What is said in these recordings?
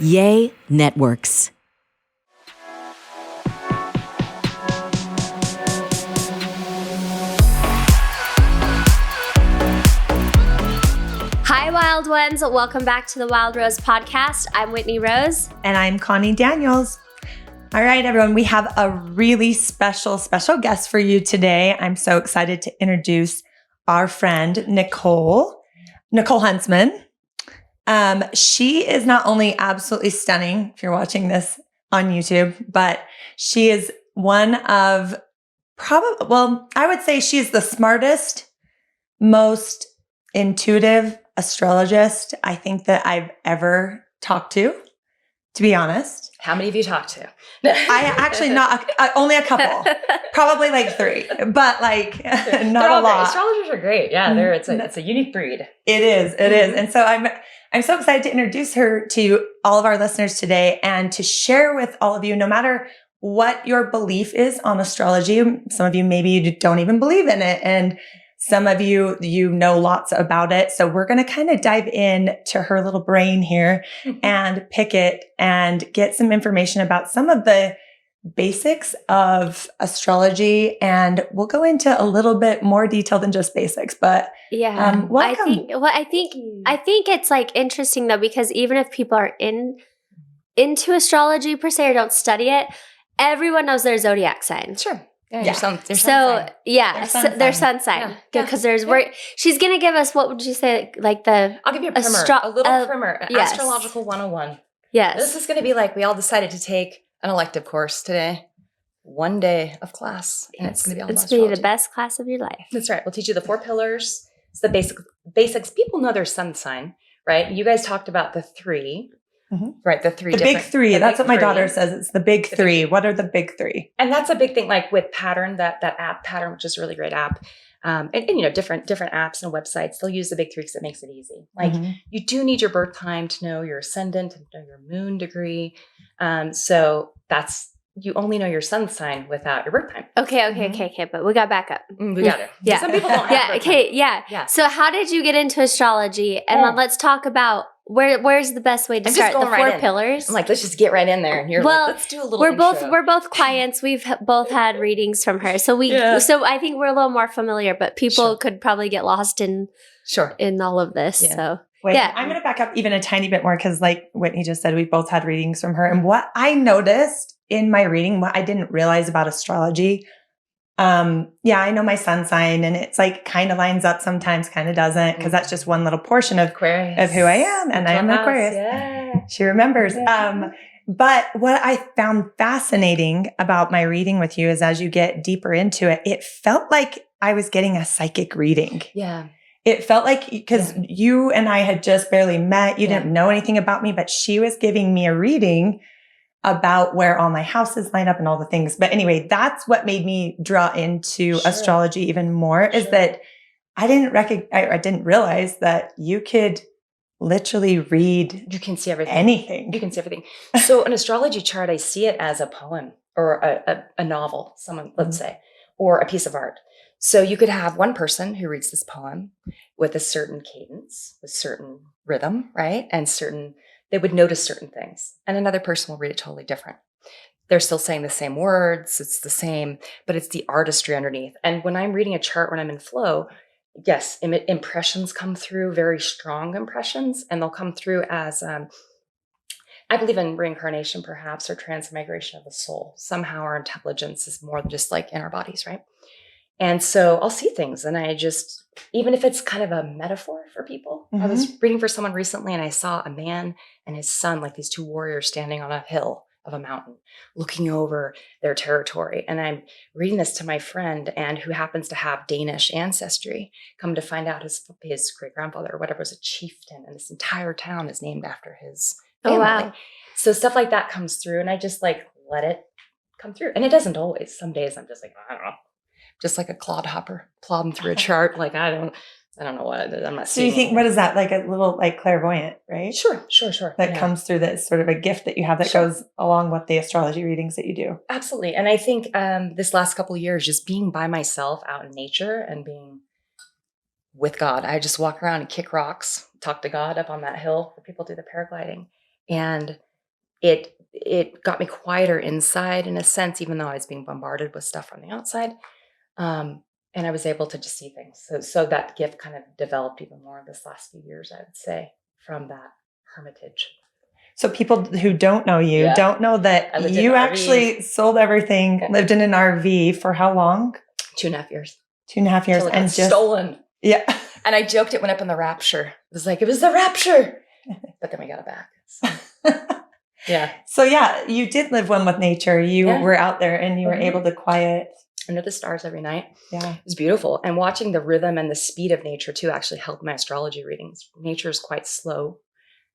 Yay Networks. Hi, Wild Ones. Welcome back to the Wild Rose podcast. I'm Whitney Rose. And I'm Connie Daniels. All right, everyone, we have a really special guest for you today. I'm so excited to introduce our friend, Nichole Huntsman. She is not only absolutely stunning, if you're watching this on YouTube, but she is one of I would say she's the smartest, most intuitive astrologist I think that I've ever talked to be honest. How many have you talked to? I actually only a couple, probably like 3, but like not a lot. Astrologers are great. Yeah, it's a unique breed. It is. And so I'm so excited to introduce her to all of our listeners today and to share with all of you, no matter what your belief is on astrology. Some of you, maybe you don't even believe in it. And some of you know lots about it. So we're going to kind of dive in to her little brain here and pick it and get some information about some of the basics of astrology. And we'll go into a little bit more detail than just basics, but welcome. I think it's like interesting though, because even if people are into astrology per se or don't study it, everyone knows their zodiac sign. Sure. Yeah. Their sun sign. Their sun sign. Because she's going to give us, what would you say, like I'll give you a primer, a little primer, yes. Astrological 101. Yes. This is going to be like we all decided to take an elective course today, 1 day of class, and it's going to be all about astrology. It's going to be the best class of your life. That's right. We'll teach you the 4 pillars. It's the basics. People know their sun sign, right? You guys talked about the 3. Mm-hmm. Right, the big 3. That's what my daughter says. It's the big 3. What are the big 3? And that's a big thing, like with Pattern, that app Pattern, which is a really great app. And different apps and websites, they'll use the big 3 because it makes it easy. Like you do need your birth time to know your ascendant, to know your moon degree. So you only know your sun sign without your birth time. Okay. But we got back up. We got it. Yeah. Some people don't have birth time. Yeah. So how did you get into astrology? And then let's talk about where's the best way to start? The 4 pillars. I'm like, let's just get right in there. And you're like, let's do a little intro. We're both clients. We've both had readings from her. So so I think we're a little more familiar, but people could probably get lost in all of this. Yeah. So Wait, I'm going to back up even a tiny bit more because like Whitney just said, we both had readings from her. And what I noticed in my reading, what I didn't realize about astrology, I know my sun sign and it's like kind of lines up sometimes, kind of doesn't, because that's just one little portion of who I am. And I am an Aquarius. Yeah. She remembers. Yeah. But what I found fascinating about my reading with you is as you get deeper into it, it felt like I was getting a psychic reading. Yeah. It felt like because you and I had just barely met, you didn't know anything about me, but she was giving me a reading about where all my houses line up and all the things. But anyway, that's what made me draw into astrology even more is that I didn't realize that you could literally read. You can see everything. Anything. You can see everything. So an astrology chart, I see it as a poem or a novel, let's say, or a piece of art. So you could have one person who reads this poem with a certain cadence, with certain rhythm, right? And they would notice certain things. And another person will read it totally different. They're still saying the same words. It's the same, but it's the artistry underneath. And when I'm reading a chart, when I'm in flow, yes, impressions come through, very strong impressions. And they'll come through as, I believe in reincarnation perhaps, or transmigration of the soul. Somehow our intelligence is more than just like in our bodies, right? And so I'll see things and I just, even if it's kind of a metaphor for people, I was reading for someone recently and I saw a man and his son, like these 2 warriors standing on a hill of a mountain, looking over their territory. And I'm reading this to my friend and who happens to have Danish ancestry, come to find out his great grandfather or whatever was a chieftain and this entire town is named after his family. Oh, wow. So stuff like that comes through and I just like let it come through. And it doesn't always. Some days I'm just like, I don't know. Just like a clodhopper plodding through a chart. Like, I don't know what I'm not seeing. So you think, what is that? Like a little like clairvoyant, right? Sure. That comes through that sort of a gift that you have that goes along with the astrology readings that you do. Absolutely. And I think this last couple of years, just being by myself out in nature and being with God, I just walk around and kick rocks, talk to God up on that hill where people do the paragliding. And it got me quieter inside in a sense, even though I was being bombarded with stuff from the outside. And I was able to just see things. So that gift kind of developed even more this last few years, I would say, from that hermitage. So people who don't know you don't know that you actually sold everything, lived in an RV for how long? 2.5 years. 2.5 years. And just stolen. Yeah. And I joked it went up in the rapture. It was like, it was the rapture. But then we got it back. So. Yeah. So you did live one with nature. You were out there and you were able to quiet under the stars every night. Yeah. It was beautiful. And watching the rhythm and the speed of nature too actually helped my astrology readings. Nature is quite slow,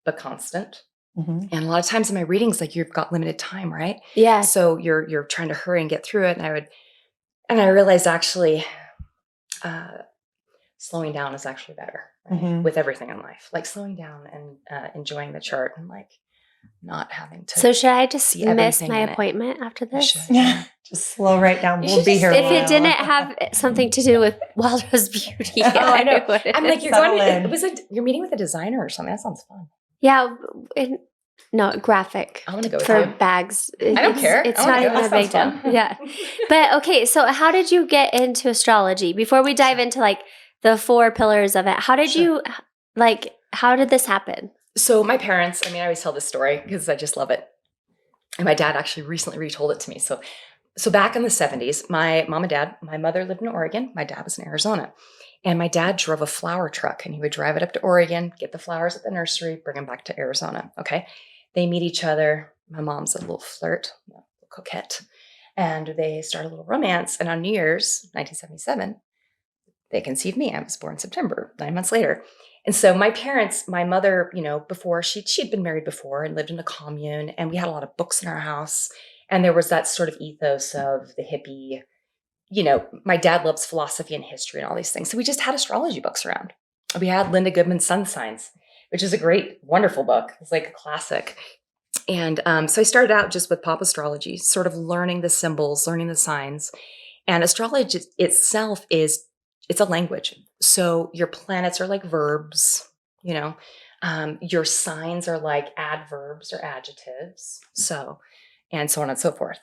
but constant. Mm-hmm. And a lot of times in my readings, like you've got limited time, right? Yeah. So you're trying to hurry and get through it. And I realized actually slowing down is actually better, right? With everything in life, like slowing down and enjoying the chart and like not having to. So should I just miss my appointment after this? Yeah. Just slow right down. We'll be here. If it didn't have something to do with Wild Rose Beauty. I know. I'm like, you're meeting with a designer or something. That sounds fun. Yeah. No, graphic. I want to go with for you. bags. I don't care. It's not even a big deal. Yeah. But okay, so how did you get into astrology? Before we dive into like the 4 pillars of it, how did you how did this happen? So my parents, I always tell this story because I just love it. And my dad actually recently retold it to me. So back in the 70s, my mom and dad, my mother lived in Oregon. My dad was in Arizona. And my dad drove a flower truck and he would drive it up to Oregon, get the flowers at the nursery, bring them back to Arizona. Okay. They meet each other. My mom's a little flirt, a little coquette. And they start a little romance. And on New Year's, 1977, they conceived me. I was born in September, 9 months later. And so my parents, my mother, before she'd been married before and lived in a commune, and we had a lot of books in our house. And there was that sort of ethos of the hippie, my dad loves philosophy and history and all these things. So we just had astrology books around. We had Linda Goodman's Sun Signs, which is a great, wonderful book. It's like a classic. And so I started out just with pop astrology, sort of learning the symbols, learning the signs. And astrology itself it's a language. So your planets are like verbs, your signs are like adverbs or adjectives. And so on and so forth.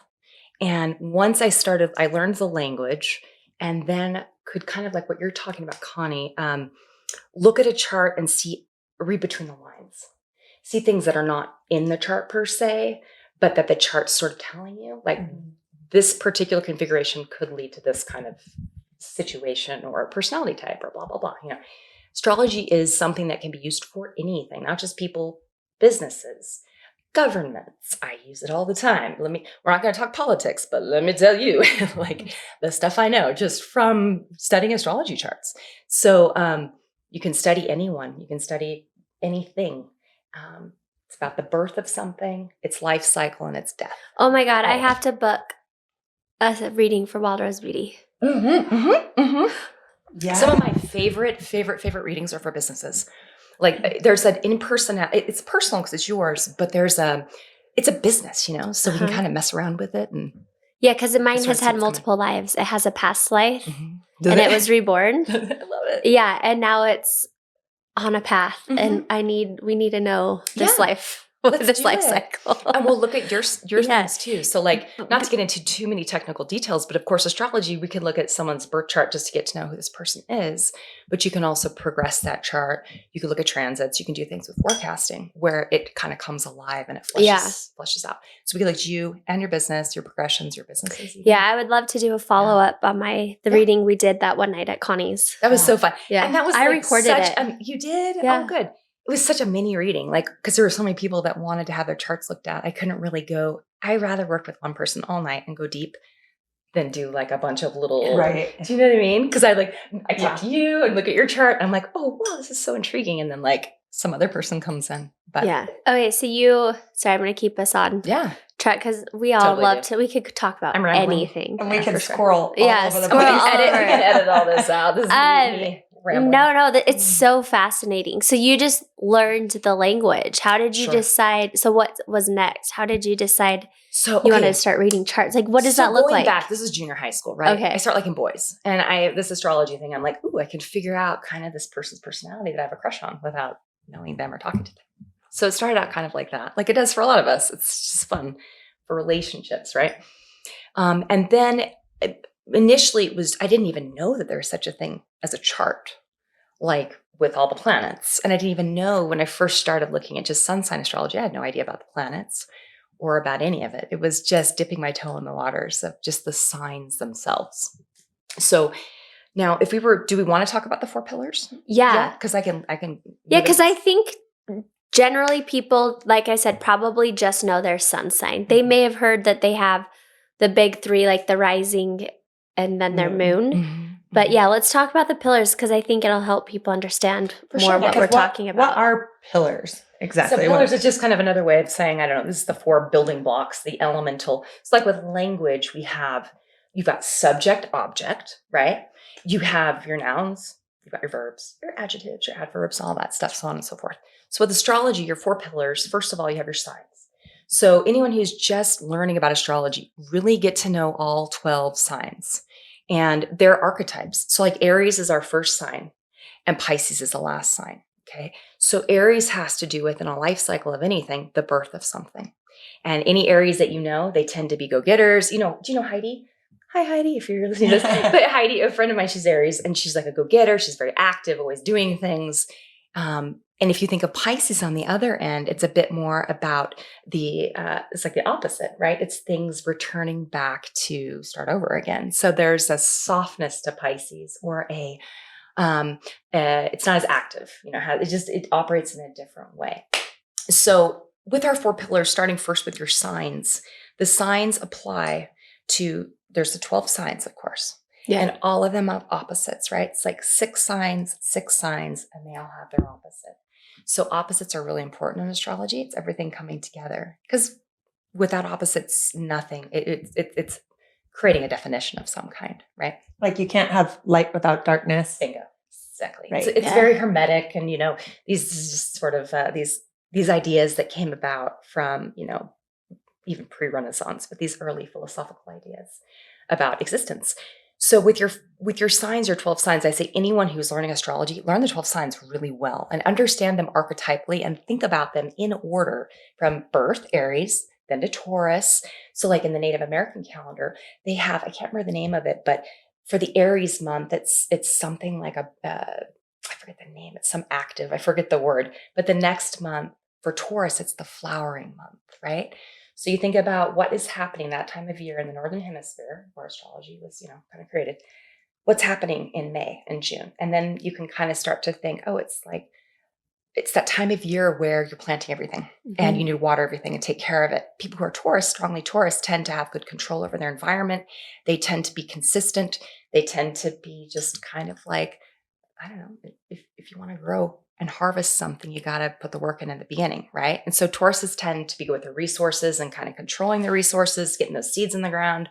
And once I learned the language and then could kind of like what you're talking about, Connie, look at a chart and read between the lines, see things that are not in the chart per se, but that the chart's sort of telling you, like this particular configuration could lead to this kind of situation or personality type or blah, blah, blah. Astrology is something that can be used for anything, not just people, businesses, governments. I use it all the time. We're not going to talk politics, but let me tell you, like the stuff I know just from studying astrology charts. So you can study anyone, you can study anything. It's about the birth of something, its life cycle, and its death. Oh my God, I have to book a reading for Wild Rose Beauty. Yeah. Some of my favorite readings are for businesses. Like there's an in-person, it's personal because it's yours, but it's a business, so we can kind of mess around with it. And yeah, because mine has had multiple lives. It has a past life and it was reborn. I love it. Yeah. And now it's on a path and we need to know this life. This life cycle. And we'll look at your things too. So like, not to get into too many technical details, but of course, astrology, we can look at someone's birth chart just to get to know who this person is, but you can also progress that chart. You can look at transits. You can do things with forecasting where it kind of comes alive and it flushes out. So we can look at you and your business, your progressions, your businesses. Even. Yeah. I would love to do a follow-up on the reading we did that one night at Connie's. That was so fun. Yeah. And that was I recorded it. You did? Yeah. Oh, good. It was such a mini reading, because there were so many people that wanted to have their charts looked at. I couldn't really go. I rather work with one person all night and go deep than do like a bunch of little. Right. Do you know what I mean? Because I talk to you and look at your chart. And I'm like, oh, wow, this is so intriguing. And then some other person comes in. But yeah. Okay. So I'm going to keep us on track because we all love to. We could talk about anything. And we can squirrel all over the place. We can edit all this out. This is me. No, it's so fascinating. So you just learned the language. How did you decide? So what was next? How did you decide you wanted to start reading charts? Like, what does that look like? Back, this is junior high school, right? Okay. I start liking boys. And this astrology thing, I'm like, ooh, I can figure out kind of this person's personality that I have a crush on without knowing them or talking to them. So it started out kind of like that, like it does for a lot of us. It's just fun for relationships, right? And then initially I didn't even know that there was such a thing as a chart, like with all the planets. And I didn't even know when I first started looking at just sun sign astrology, I had no idea about the planets or about any of it. It was just dipping my toe in the waters of just the signs themselves. So now do we want to talk about the 4 pillars? Yeah. Because I can. Yeah, because I think generally people, like I said, probably just know their sun sign. They may have heard that they have the big 3, like the rising and then their moon. Mm-hmm. But yeah, let's talk about the pillars because I think it'll help people understand what we're talking about. What are pillars exactly? So pillars is just kind of another way of saying, I don't know, this is the 4 building blocks, the elemental. It's like with language, you've got subject, object, right? You have your nouns, you've got your verbs, your adjectives, your adverbs, all that stuff, so on and so forth. So with astrology, your 4 pillars, first of all, you have your signs. So anyone who's just learning about astrology, really get to know all 12 signs and their archetypes. So like Aries is our first sign and Pisces is the last sign. Okay. So Aries has to do with, in a life cycle of anything, the birth of something. And any Aries that they tend to be go-getters. Do you know Heidi? Hi, Heidi, if you're listening to this. But Heidi, a friend of mine, she's Aries, and she's like a go-getter. She's very active, always doing things. And if you think of Pisces on the other end, it's a bit more about it's like the opposite, right? It's things returning back to start over again. So there's a softness to Pisces, or it's not as active, it operates in a different way. So with our 4 pillars, starting first with your signs, the signs apply to, there's the 12 signs, of course. Yeah. And all of them have opposites, right? It's like 6 signs, and they all have their opposite. So opposites are really important in astrology. It's everything coming together, because without opposites, nothing. It's creating a definition of some kind, right? Like you can't have light without darkness. Bingo. Exactly. Right. It's very hermetic, and these just sort of these ideas that came about from even pre-Renaissance, but these early philosophical ideas about existence. So with your signs, your 12 signs, I say anyone who's learning astrology, learn the 12 signs really well and understand them archetypally and think about them in order from birth, Aries, then to Taurus. So like in the Native American calendar, they have, I can't remember the name of it, but for the Aries month, it's something like I forget the name, it's some active, I forget the word, but the next month for Taurus, it's the flowering month, right? So you think about what is happening that time of year in the Northern Hemisphere, where astrology was, kind of created. What's happening in May and June? And then you can kind of start to think, it's that time of year where you're planting everything and you need to water everything and take care of it. People who are strongly Taurus, tend to have good control over their environment. They tend to be consistent. They tend to be just kind of like, I don't know, if you want to grow and harvest something, you got to put the work in the beginning, right? And so Tauruses tend to be good with their resources and kind of controlling the resources, getting those seeds in the ground,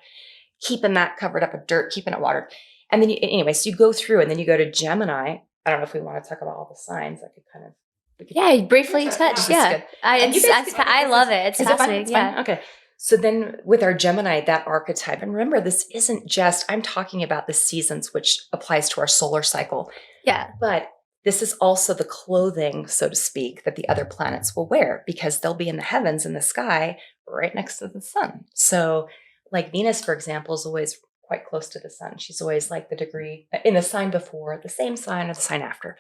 keeping that covered up with dirt, keeping it watered. And then so you go through, and then you go to Gemini. I don't know if we want to talk about all the signs. I could kind of briefly touch. Yeah, I love it. It's fascinating. Fun? Okay. So then with our Gemini, that archetype, and remember, this isn't just, I'm talking about the seasons, which applies to our solar cycle. Yeah. But this is also the clothing, so to speak, that the other planets will wear, because they'll be in the heavens, in the sky, right next to the sun. So like Venus, for example, is always quite close to the sun. She's always like the degree in the sign before, the same sign, or the sign after.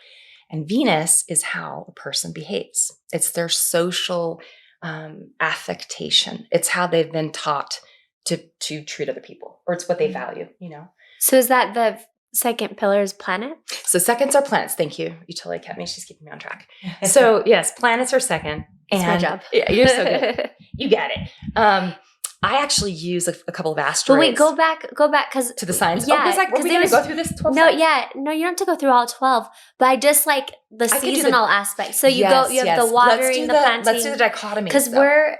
And Venus is how a person behaves. It's their social affectation. It's how they've been taught to treat other people, or it's what they value, So is that the second pillar is planet? So seconds are planets. Thank you. You totally kept me. She's keeping me on track. So yes, planets are second. That's my job. Yeah, you're so good. You got it. I actually use a couple of asteroids. But wait, go back because to the signs. Yeah, were we going to go through this 12 No, signs? no, you don't have to go through all 12. But I just like the seasonal aspect. So you have the watering, the planting. Let's do the dichotomy. Because we're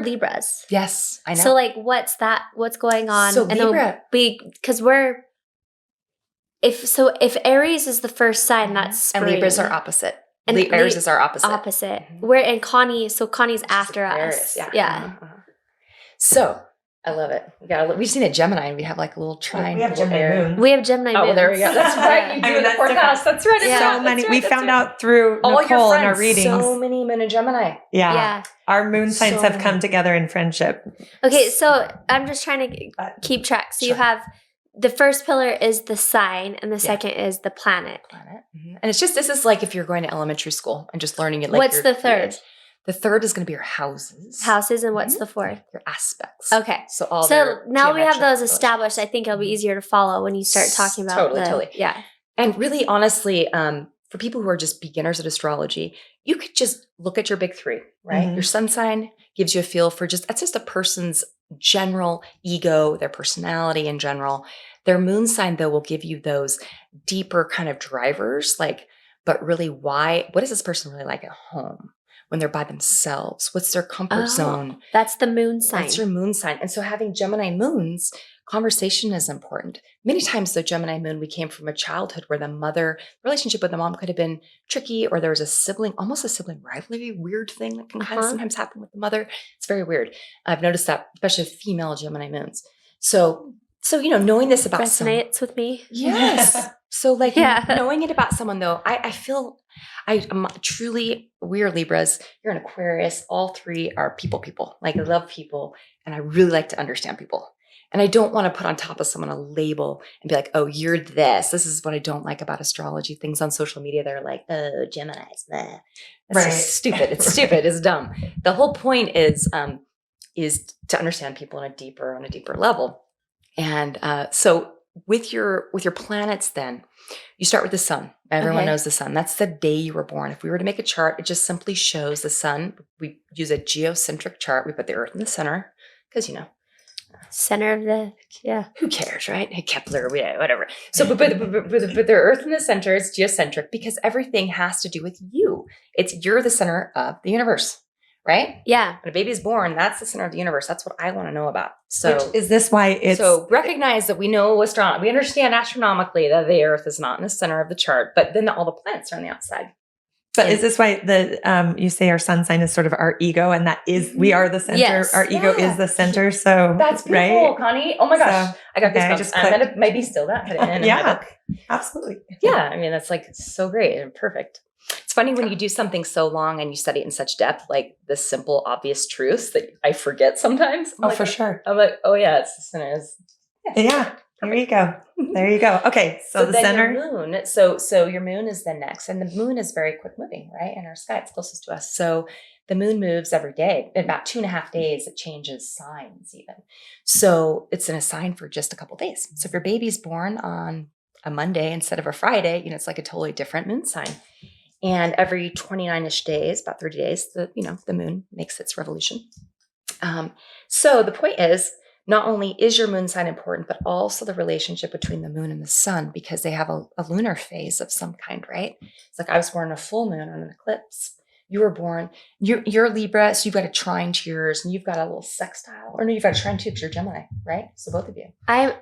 Libras. Yes, I know. So like, what's going on? So Libra, if Aries is the first sign, that's spring. And Libras are opposite. And Aries is our opposite. Opposite. Mm-hmm. We're in Connie. So Connie's after us. Aries, yeah. So I love it. We've seen a Gemini and we have like a little triangle. We have Gemini moon. We have Gemini moons. Oh, well, there we go. That's right. You do in the fourth house. That's right. Yeah. So many. We found out through all Nichole your in our friends. readings. So many moon and Gemini. Yeah. Our moon signs have come together in friendship. Okay, so I'm just trying to keep track. So you have the first pillar is the sign, and the second is the planet. Mm-hmm. And it's just, this is like if you're going to elementary school and just learning it. Like what's the third? Kids. The third is going to be your houses. Houses, and what's the fourth? Your aspects. Okay. So now we have those established. I think it'll be easier to follow when you start talking about totally. Yeah. And really, honestly, for people who are just beginners at astrology, you could just look at your big three, right? Mm-hmm. Your sun sign gives you a feel for that's just a person's general ego, their personality in general. Their moon sign, though, will give you those deeper kind of drivers, but really what is this person really like at home? When they're by themselves, what's their comfort zone? That's the moon sign. That's your moon sign. And so having Gemini moons, conversation is important. Many times the Gemini moon, we came from a childhood where the relationship with the mom could have been tricky, or there was almost a sibling rivalry, weird thing that can kind of sometimes happen with the mother. It's very weird. I've noticed that, especially with female Gemini moons. So knowing this about resonates with me. Yes. So knowing it about someone though, I feel I'm truly, we are Libras, you're an Aquarius. All three are people. Like, I love people and I really like to understand people. And I don't want to put on top of someone a label and be like, oh, you're this. This is what I don't like about astrology. Things on social media, they're like, oh, Gemini's, blah. That's just stupid. It's stupid. It's dumb. The whole point is to understand people on a deeper level. And so with your planets, then you start with the sun. Everyone knows the sun. That's the day you were born. If we were to make a chart, it just simply shows the sun. We use a geocentric chart. We put the Earth in the center because center of the who cares, right? Hey, Kepler, whatever. So put the Earth in the center. It's geocentric because everything has to do with you. You're the center of the universe. Right? Yeah. When a baby's born, that's the center of the universe. That's what I want to know about. So is this why it's... So recognize that we understand astronomically that the Earth is not in the center of the chart, but then all the planets are on the outside. But is this why you say our sun sign is sort of our ego, and that is, we are the center. Yes. Our ego is the center. So that's beautiful, right? Connie. Oh my gosh. So, I got this. I'm going to maybe steal that. Put it in my book. Absolutely. Yeah. I mean, that's so great and perfect. It's funny when you do something so long and you study it in such depth, like the simple, obvious truths that I forget sometimes. For sure. I'm like, oh yeah, it's the center. Yeah. There you go. There you go. Okay. So the center. Your moon. So your moon is the next, and the moon is very quick moving, right? In our sky, it's closest to us. So the moon moves every day. In about 2.5 days, it changes signs even. So it's in a sign for just a couple days. So if your baby's born on a Monday instead of a Friday, it's like a totally different moon sign. And every 29-ish days, about 30 days, the moon makes its revolution. So the point is, not only is your moon sign important, but also the relationship between the moon and the sun, because they have a lunar phase of some kind, right? It's like I was born on a full moon or an eclipse. You were born, you're Libra, so you've got a trine to yours, and you've got a little sextile. Or no, you've got a trine too, because you're Gemini, right? So both of you. I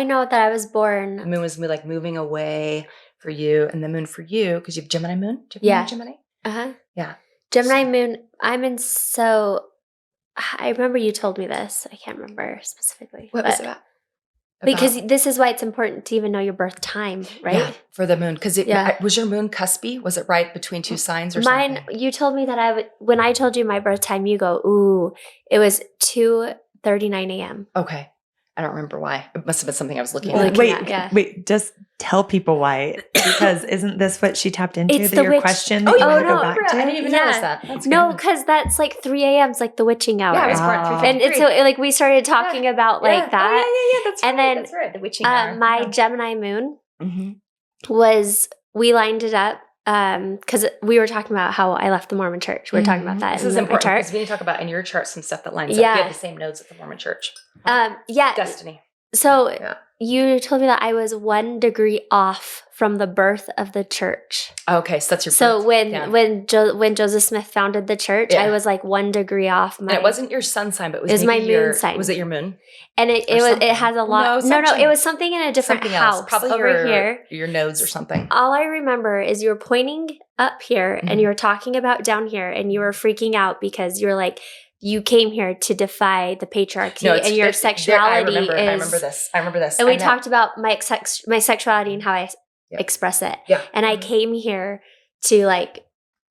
know that I was born. The moon was like moving away for you, and the moon for you, because you have Gemini moon. Do you have Gemini? Yeah. Gemini moon. I remember you told me this. I can't remember specifically. What was it about? Because this is why it's important to even know your birth time, right? Yeah, for the moon. Because was your moon cuspy? Was it right between two signs or something? Mine, you told me that when I told you my birth time, you go, ooh, it was 2:39 a.m. Okay. I don't remember why. It must have been something I was looking at. Wait, just tell people why. Because isn't this what she tapped into? It's your question that you want to go back to? I didn't even notice that. No, because that's like 3 a.m. is like the witching hour. Yeah, I was born 3:53. And it's so we started talking about that. Oh, yeah, that's right. And then that's right. The witching hour. My Gemini moon was, we lined it up. Because we were talking about how I left the Mormon Church. We were talking about that. This is important because we need to talk about in your chart some stuff that lines up. You have the same nodes at the Mormon Church. Destiny. So you told me that I was 1 degree off from the birth of the church. Okay, so that's your birth. So when Joseph Smith founded the church, I was like 1 degree off. And it wasn't your sun sign, but it was my moon sign. Was it your moon? And it has a lot. No, it was something in a different house. Probably over here. Your nodes or something. All I remember is you were pointing up here and you were talking about down here, and you were freaking out because you were like, you came here to defy the patriarchy and your sexuality I remember this. And we talked about my sexuality and how I express it. Yeah. And I came here to like,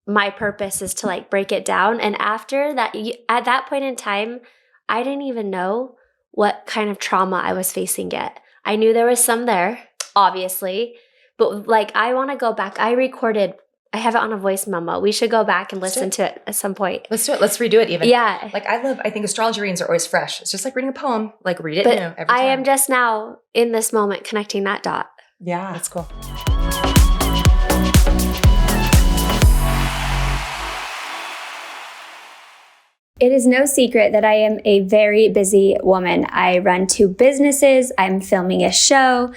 my purpose is to like break it down. And after that, at that point in time, I didn't even know what kind of trauma I was facing yet. I knew there was some there, obviously, but like, I want to go back. I have it on a voice memo. We should go back and listen to it at some point. Let's do it. Let's redo it even. Yeah. Like I think astrology readings are always fresh. It's just like reading a poem. Like read it new every time. I am just now in this moment connecting that dot. Yeah. That's cool. It is no secret that I am a very busy woman. I run 2 businesses. I'm filming a show.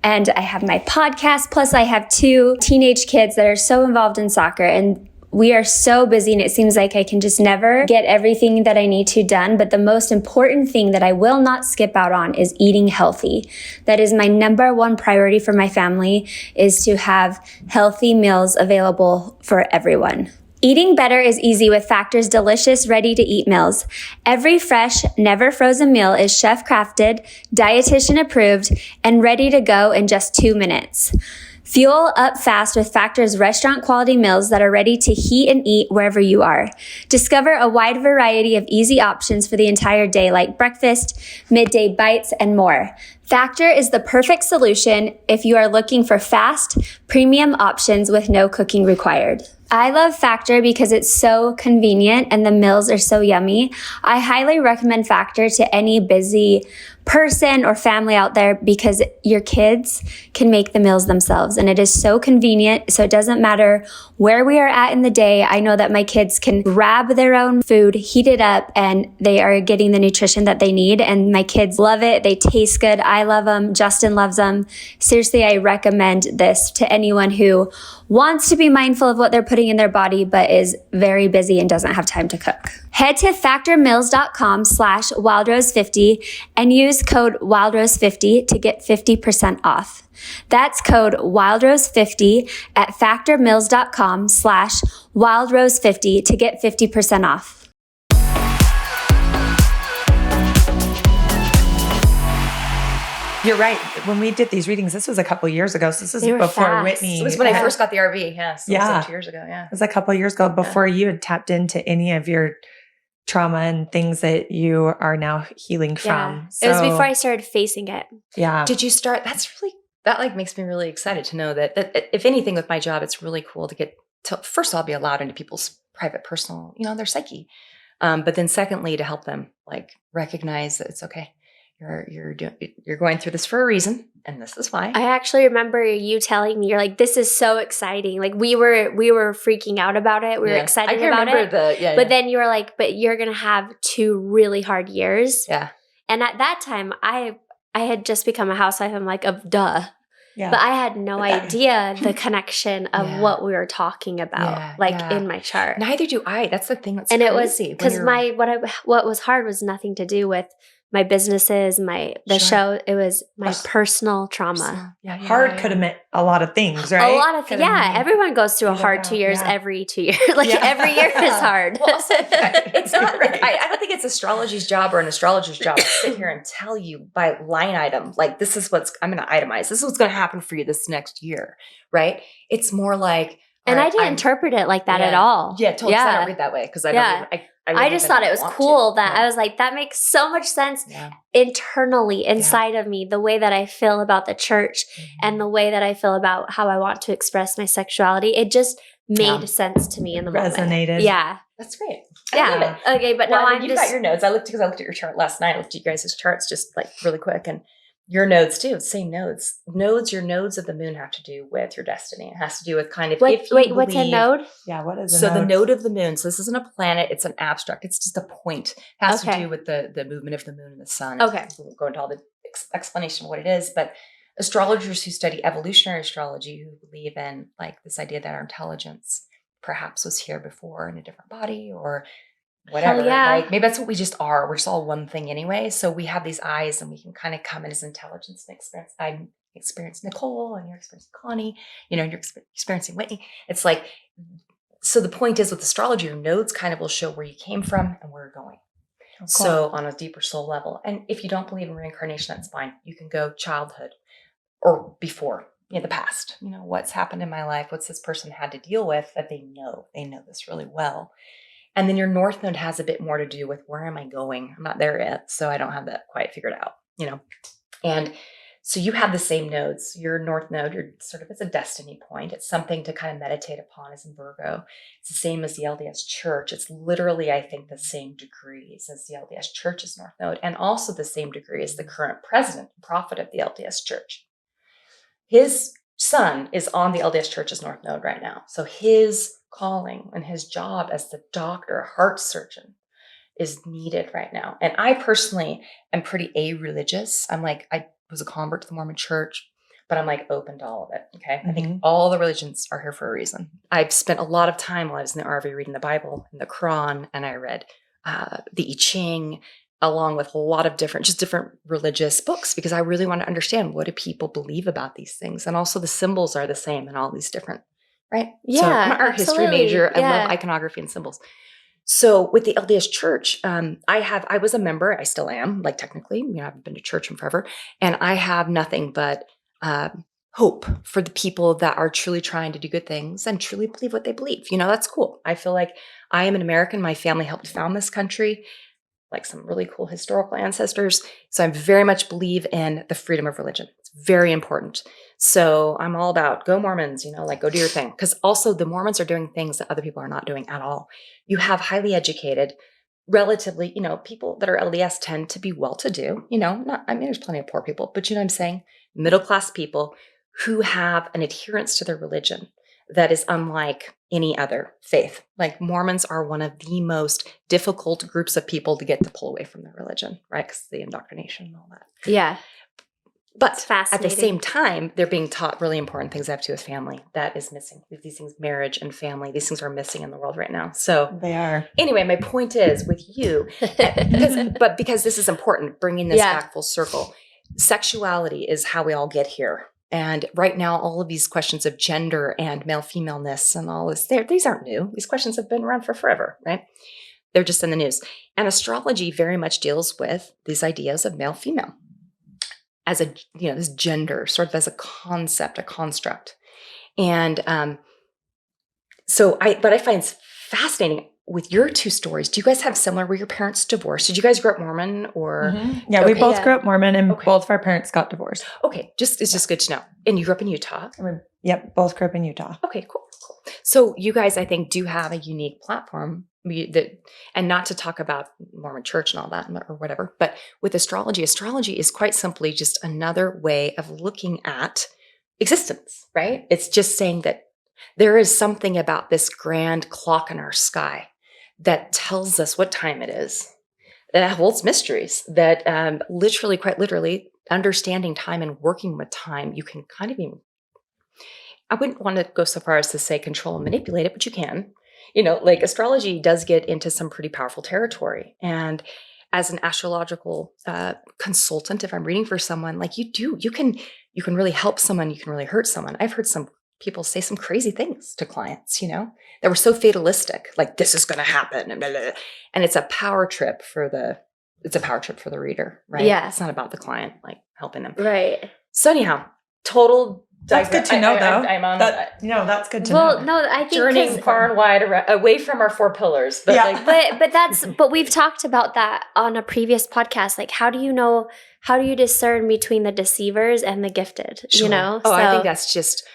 And I have my podcast, plus I have 2 teenage kids that are so involved in soccer. And we are so busy and it seems like I can just never get everything that I need to done. But the most important thing that I will not skip out on is eating healthy. That is my number 1 priority for my family, is to have healthy meals available for everyone. Eating better is easy with Factor's delicious, ready-to-eat meals. Every fresh, never frozen meal is chef-crafted, dietitian approved, and ready to go in just 2 minutes. Fuel up fast with Factor's restaurant-quality meals that are ready to heat and eat wherever you are. Discover a wide variety of easy options for the entire day, like breakfast, midday bites, and more. Factor is the perfect solution if you are looking for fast, premium options with no cooking required. I love Factor because it's so convenient and the meals are so yummy. I highly recommend Factor to any busy person or family out there because your kids can make the meals themselves and it is so convenient. So it doesn't matter where we are at in the day. I know that my kids can grab their own food, heat it up, and they are getting the nutrition that they need. And my kids love it. They taste good. I love them. Justin loves them. Seriously, I recommend this to anyone who wants to be mindful of what they're putting in their body, but is very busy and doesn't have time to cook. Head to factormeals.com/wildrose50 and use code wildrose50 to get 50% off. That's code wildrose50 at factormeals.com/wildrose50 to get 50% off. You're right. When we did these readings, this was a couple years ago. So this is before fast. Whitney. It was when I first got the RV. Yeah. So it was like 2 years ago. Yeah. It was a couple years ago before you had tapped into any of your trauma and things that you are now healing from. So, it was before I started facing it. Yeah. Did you start? That like makes me really excited to know that if anything with my job, it's really cool to get to, first of all, be allowed into people's private, personal, their psyche. But then secondly, to help them like recognize that it's okay. You're going through this for a reason, and this is why. I actually remember you telling me, you're like, "This is so exciting!" Like we were freaking out about it. We were excited about it. But then you were like, "But you're gonna have 2 really hard years." Yeah. And at that time, I had just become a housewife. I'm like, duh. Yeah. But I had no idea the connection of what we were talking about, in my chart. Neither do I. That's the thing that's and crazy. It was because what was hard was nothing to do with my businesses, the show. It was my personal trauma. Hard could have meant a lot of things, right? A lot of things. Yeah. Everyone goes through a hard 2 years every 2 years. Every year is hard. Well, also, it's not like, I don't think it's astrology's job or an astrologer's job to sit here and tell you by line item, like, this is I'm going to itemize. This is what's going to happen for you this next year, right? It's more like, and I didn't interpret it like that at all. Yeah, totally. I don't read that way because I just thought it was cool that I was like, that makes so much sense internally inside of me, the way that I feel about the church and the way that I feel about how I want to express my sexuality. It just made sense to me in the moment. Resonated. Yeah. That's great. Yeah. Okay, but now you've got your nodes. I looked at your chart last night. I looked at you guys' charts just like really quick, and your nodes too. Same nodes. Your nodes of the moon have to do with your destiny. It has to do with kind of what's a node? Yeah, what is a node? So the node of the moon. So this isn't a planet. It's an abstract. It's just a point. It has to do with the movement of the moon and the sun. Okay. We won't go into all the explanation of what it is, but astrologers who study evolutionary astrology, who believe in like this idea that our intelligence perhaps was here before in a different body or whatever. Like maybe that's what we just are. We're just all one thing anyway. So we have these eyes and we can kind of come in as intelligence and experience. I experienced Nichole and you're experiencing Connie, you're experiencing Whitney. It's like So the point is with astrology, your nodes kind of will show where you came from and where you're going. Oh, cool. So on a deeper soul level. And if you don't believe in reincarnation, that's fine. You can go childhood or before, the past. What's happened in my life? What's this person had to deal with that they know? They know this really well. And then your north node has a bit more to do with where am I going? I'm not there yet, so I don't have that quite figured out, And so you have the same nodes. Your north node, you're sort of, it's a destiny point. It's something to kind of meditate upon as in Virgo. It's the same as the LDS Church. It's literally, I think, the same degrees as the LDS Church's north node, and also the same degree as the current president and prophet of the LDS Church. His son is on the LDS Church's north node right now. So his calling and his job as the doctor, heart surgeon, is needed right now. And I personally am pretty a-religious. I was a convert to the Mormon Church, but I'm open to all of it. Okay. I think all the religions are here for a reason. I've spent a lot of time while I was in the RV reading the Bible and the Quran, and I read the I Ching, along with a lot of different religious books, because I really want to understand, what do people believe about these things? And also the symbols are the same in all these different, right? Yeah, so I'm an art history major. I Yeah. love iconography and symbols. So with the LDS Church, I was a member. I still am, technically, I haven't been to church in forever. And I have nothing but hope for the people that are truly trying to do good things and truly believe what they believe. That's cool. I feel like I am an American. My family helped found this country, some really cool historical ancestors. So I very much believe in the freedom of religion. It's very important. So I'm all about go Mormons, go do your thing. Because also the Mormons are doing things that other people are not doing at all. You have highly educated, relatively, people that are LDS tend to be well-to-do, there's plenty of poor people, but I'm saying middle-class people who have an adherence to their religion that is unlike any other faith. Mormons are one of the most difficult groups of people to get to pull away from their religion, right? Because the indoctrination and all that. Yeah. But at the fascinating. same time, they're being taught really important things that have to do with family. That is missing. These things, marriage and family, these things are missing in the world right now. So They are. anyway, my point is with you, because this is important, bringing this back full circle. Sexuality is how we all get here. And right now, all of these questions of gender and male-femaleness and all this, these aren't new. These questions have been around for forever, right? They're just in the news. And astrology very much deals with these ideas of male-female as this gender, sort of as a concept, a construct. And but I find it's fascinating with your two stories. Do you guys have similar? Were your parents divorced? Did you guys grow up Mormon or? Yeah, we both grew up Mormon, and both of our parents got divorced. Okay, it's just good to know. And you grew up in Utah? Yep, both grew up in Utah. Okay, cool. So you guys, I think, do have a unique platform and not to talk about Mormon Church and all that or whatever, but with astrology is quite simply just another way of looking at existence, right? It's just saying that there is something about this grand clock in our sky that tells us what time it is, that holds mysteries, that quite literally, understanding time and working with time, you can kind of even, I wouldn't want to go so far as to say control and manipulate it, but you can. Astrology does get into some pretty powerful territory. And as an astrological consultant, if I'm reading for someone, you can really help someone, you can really hurt someone. I've heard some people say some crazy things to clients, that were so fatalistic, this is going to happen, and blah, blah, blah. And it's a power trip for the reader, right? Yeah. It's not about the client, helping them. Right. So anyhow, total. That's good to know, though. I'm on that's good to know. Well, no, I think journeying far and wide away from our four pillars. But but we've talked about that on a previous podcast. How do you discern between the deceivers and the gifted? Sure. I think that's just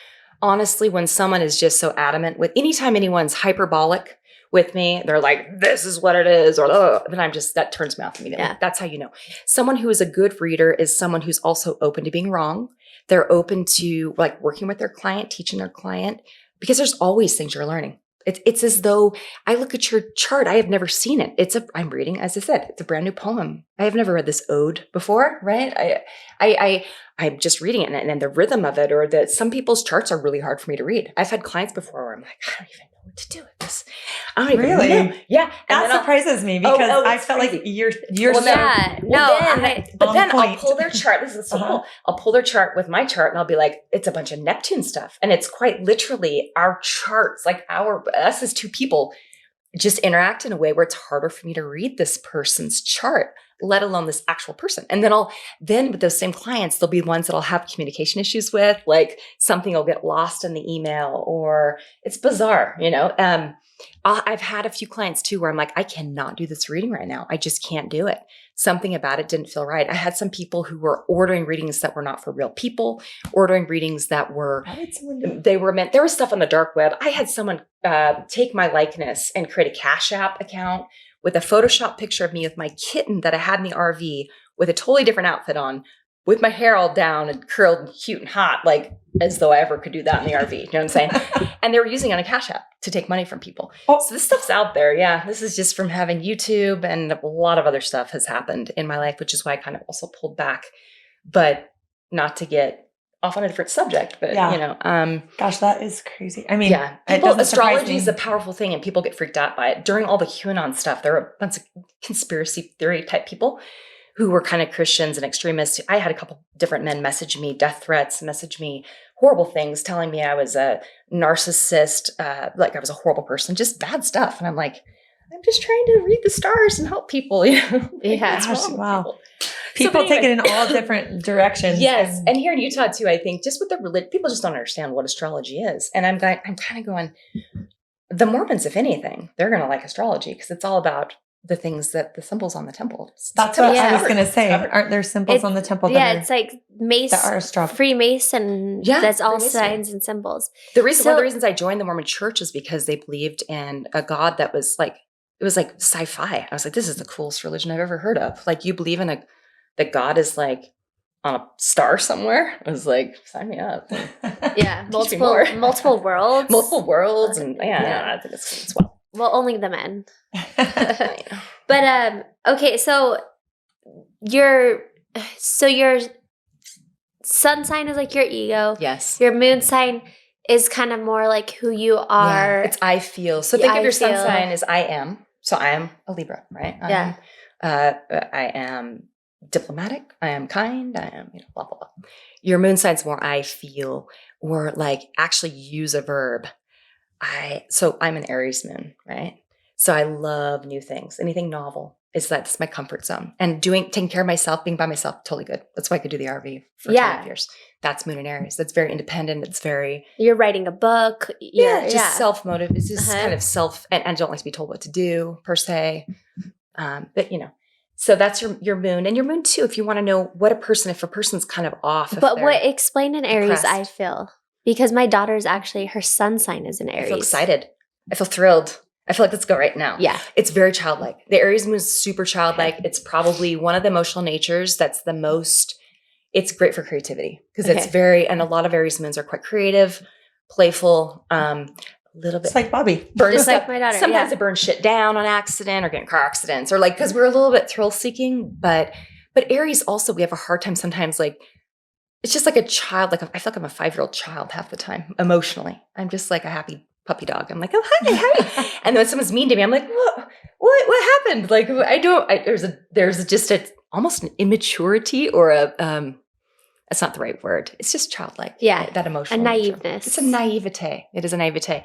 honestly when someone is just so adamant with anytime anyone's hyperbolic with me, they're like, this is what it is, or then that turns me off immediately. Yeah. That's how you know. Someone who is a good reader is someone who's also open to being wrong. They're open to working with their client, teaching their client, because there's always things you're learning. It's as though I look at your chart. I have never seen it. I'm reading, as I said, it's a brand new poem. I have never read this ode before, right? I'm just reading it, and the rhythm of it, or that some people's charts are really hard for me to read. I've had clients before where I'm like, I don't even know what to do with this. I don't even Really? know. Yeah. That surprises me because I felt like you're well, so yeah. but on then I'll point. pull their chart. This is so cool. I'll pull their chart with my chart and I'll be like, it's a bunch of Neptune stuff. And it's quite literally our charts, like us as two people just interact in a way where it's harder for me to read this person's chart, let alone this actual person. And then with those same clients, there'll be ones that I'll have communication issues with, like something will get lost in the email or it's bizarre, I've had a few clients too where I'm like, I cannot do this reading right now. I just can't do it. Something about it didn't feel right. I had some people who were ordering readings that were not for real people, ordering readings that were, there was stuff on the dark web. I had someone take my likeness and create a Cash App account with a Photoshop picture of me with my kitten that I had in the RV with a totally different outfit on, with my hair all down and curled and cute and hot, like as though I ever could do that in the RV. You know what I'm saying? And they were using it on a Cash App to take money from people. So this stuff's out there. Yeah. This is just from having YouTube, and a lot of other stuff has happened in my life, which is why I kind of also pulled back, but not to get off on a different subject, but gosh, that is crazy. I mean, astrology is a powerful thing and people get freaked out by it. During all the QAnon stuff, there were a bunch of conspiracy theory type people who were kind of Christians and extremists. I had a couple different men message me death threats, message me horrible things, telling me I was a narcissist, like I was a horrible person, just bad stuff. And I'm like, I'm just trying to read the stars and help people. Yeah. Gosh, wow. People take it in all different directions. Yes. And here in Utah too, I think just with the religion, people just don't understand what astrology is. And I'm kind of going, the Mormons, if anything, they're going to like astrology because it's all about the things that the symbols on the temple. That's what I was going to say. Aren't there symbols on the temple? It's like Mace, that are astrology. Freemason. Yeah, that's all Freemason. signs and symbols. One of the reasons I joined the Mormon Church is because they believed in a God that was like, it was like sci-fi. I was like, this is the coolest religion I've ever heard of. Like, you believe in that God is like on a star somewhere. I was like, sign me up. Yeah, multiple worlds. Multiple worlds, and I think it's well. Well, only the men. But okay, so your sun sign is like your ego. Yes. Your moon sign is kind of more like who you are. Yeah, it's I feel. So think of your sun sign as I am. So I am a Libra, right? I am diplomatic. I am kind. I am, blah, blah, blah. Your moon sign's more I feel, or like actually use a verb. So I'm an Aries moon, right? So I love new things. Anything novel that's my comfort zone. And taking care of myself, being by myself, totally good. That's why I could do the RV for 12 years. That's moon and Aries. That's very independent. It's very... You're writing a book. Just self-motive. It's just kind of self... And I don't like to be told what to do, per se. But, so that's your moon. And your moon, too, if you want to know if a person's kind of off. But explain an Aries, depressed. I feel. Because my daughter's actually, her sun sign is an Aries. I feel excited. I feel thrilled. I feel like let's go right now. Yeah. It's very childlike. The Aries moon is super childlike. It's probably one of the emotional natures that's the most, it's great for creativity because it's very, and a lot of Aries moons are quite creative, playful, a little bit. It's like Bobby. Just like my daughter. Sometimes they burn shit down on accident or get in car accidents or like, because we're a little bit thrill seeking, but Aries also, we have a hard time sometimes like, it's just like a child. Like I feel like I'm a 5-year-old child half the time emotionally. I'm just like a happy puppy dog. I'm like, oh, hi. And then when someone's mean to me, I'm like, what happened? Like, there's just almost an immaturity or that's not the right word. It's just childlike. Yeah. That emotional. A naiveness. It's a naivete. It is a naivete.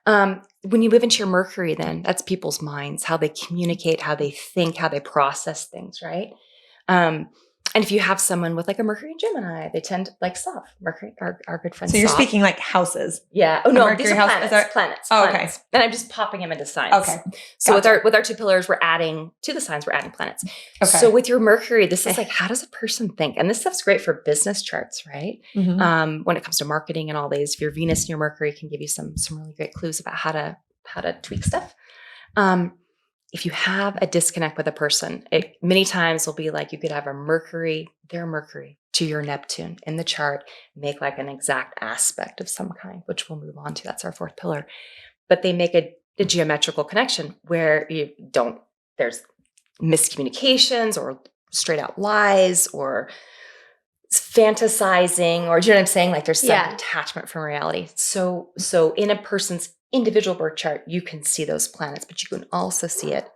When you live into your Mercury, then that's people's minds, how they communicate, how they think, how they process things, right? And if you have someone with like a Mercury and Gemini, they tend to like Soph. Mercury, our good friend. So you're Soph. speaking like houses. Yeah. Oh no, Mercury these are house, planets. Oh, planets. okay. And I'm just popping them into signs. Okay. So with our 2 pillars, we're adding to the signs. We're adding planets. Okay. So with your Mercury, this is like, how does a person think? And this stuff's great for business charts, right? Mm-hmm. When it comes to marketing and all these, your Venus and your Mercury can give you some really great clues about how to tweak stuff. If you have a disconnect with a person, it many times will be like you could have their Mercury to your Neptune in the chart, make like an exact aspect of some kind, which we'll move on to. That's our 4th pillar. But they make a geometrical connection where there's miscommunications or straight out lies or fantasizing, or do you know what I'm saying? Like there's some Yeah. detachment from reality. So in a person's individual birth chart, you can see those planets, but you can also see it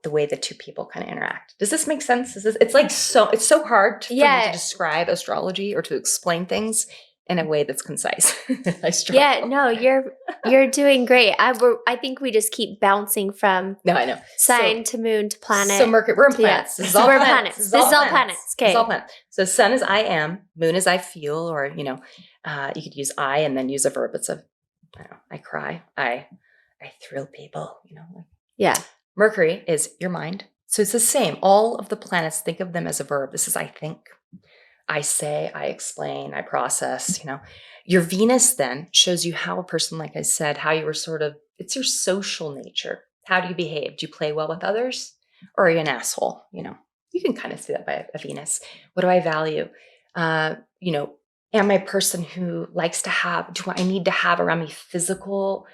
the way the two people kind of interact. Does this make sense? It's so hard for me to describe astrology or to explain things in a way that's concise. I struggle. Yeah, no, you're doing great. I think we just keep bouncing from No, I know. sign to moon to planet. So Mercury, we're in planets. This is all planets. This is all planets. Okay. This is all planets. So sun is I am, moon is I feel, or you could use I and then use a verb. It's I cry, I thrill people, Yeah. Mercury is your mind. So it's the same. All of the planets, think of them as a verb. This is I think, I say, I explain, I process, Your Venus then shows you how a person, like I said, how you were it's your social nature. How do you behave? Do you play well with others? Or are you an asshole? You can kind of see that by a Venus. What do I value? Am I a person who likes to have, do I need to have around me physical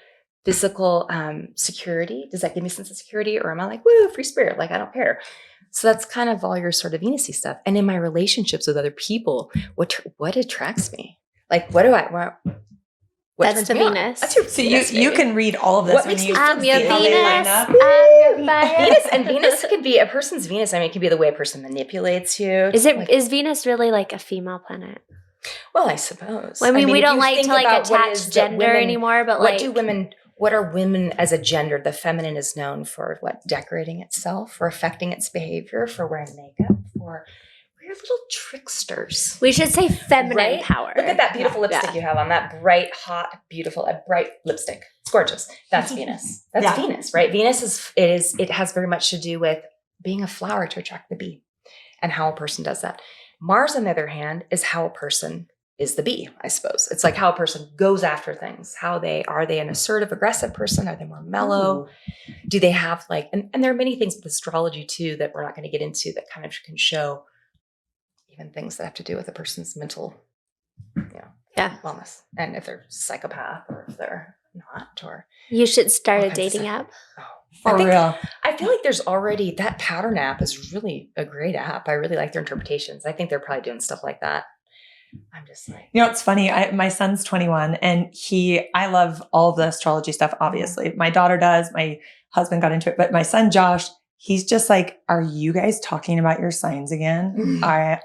security? Does that give me a sense of security? Or am I like, woo, free spirit, like I don't care? So that's kind of all your sort of Venus-y stuff. And in my relationships with other people, what attracts me? Like, what do I want? That's the Venus. That's your So Venus, you baby. can read all of this What when makes you you I'm see your how they line Venus. up. I'm your fire. Venus can be a person's Venus. I mean, it can be the way a person manipulates you. Is Venus really like a female planet? Well, I suppose. I mean, we if don't you like think to like about what attach is that gender women- anymore, but what are women as a gender? The feminine is known for decorating itself, for affecting its behavior, for wearing makeup, for we're little tricksters. we should say feminine Right? power. Look at that beautiful lipstick Yeah. you have on, that bright, hot, beautiful, a bright lipstick. It's gorgeous. That's Venus. That's Yeah. Venus, right? Venus it has very much to do with being a flower to attract the bee and how a person does that. Mars, on the other hand, is how a person is the bee, I suppose. It's like how a person goes after things. Are they an assertive, aggressive person? Are they more mellow? Do they have and there are many things with astrology too that we're not going to get into that kind of can show even things that have to do with a person's mental, wellness. And if they're psychopath or if they're not, or You should start all a kinds of dating stuff. app. For real. I feel like there's already that pattern app is really a great app. I really like their interpretations. I think they're probably doing stuff like that. I'm just like, It's funny. My son's 21 and I love all the astrology stuff, obviously. My daughter does. My husband got into it. But my son, Josh, he's just like, are you guys talking about your signs again?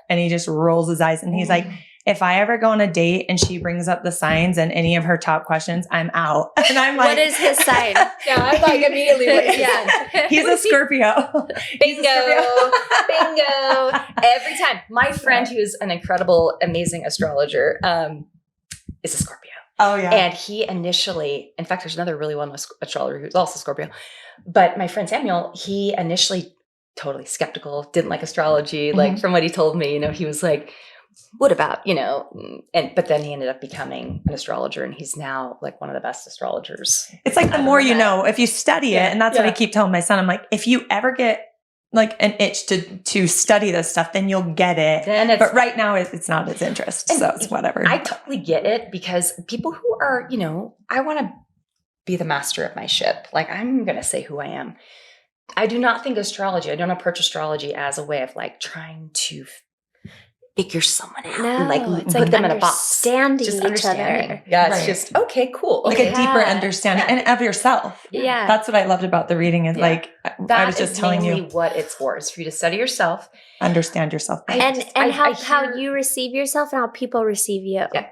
And he just rolls his eyes and he's like, if I ever go on a date and she brings up the signs and any of her top questions, I'm out. And I'm like, What is his sign? yeah, I'm like immediately what is Yeah. he's a Scorpio. Bingo. Every time. My friend, who's an incredible, amazing astrologer, is a Scorpio. Oh, yeah. And he initially, in fact, there's another really well-known astrologer who's also Scorpio. But my friend Samuel, he initially totally skeptical, didn't like astrology. Like from what he told me, he was like, what about, but then he ended up becoming an astrologer and he's now like one of the best astrologers. It's like the more you know, if you study it, and that's what I keep telling my son. I'm like, if you ever get like an itch to study this stuff, then you'll get it. But right now it's not his interest. So it's whatever. I totally get it because people who are, I want to be the master of my ship. Like I'm going to say who I am. I do not think astrology, I don't approach astrology as a way of like trying to figure someone out and like it's put like them in a box. understanding Just each understanding. other. Yeah, it's Right. just, okay, cool. like Okay. a deeper understanding and of yourself. Yeah. That's what I loved about the reading is Yeah. I was just telling mainly you, what it's for, is for you to study yourself. understand yourself. And I how hear- you receive yourself and how people receive you. Yeah.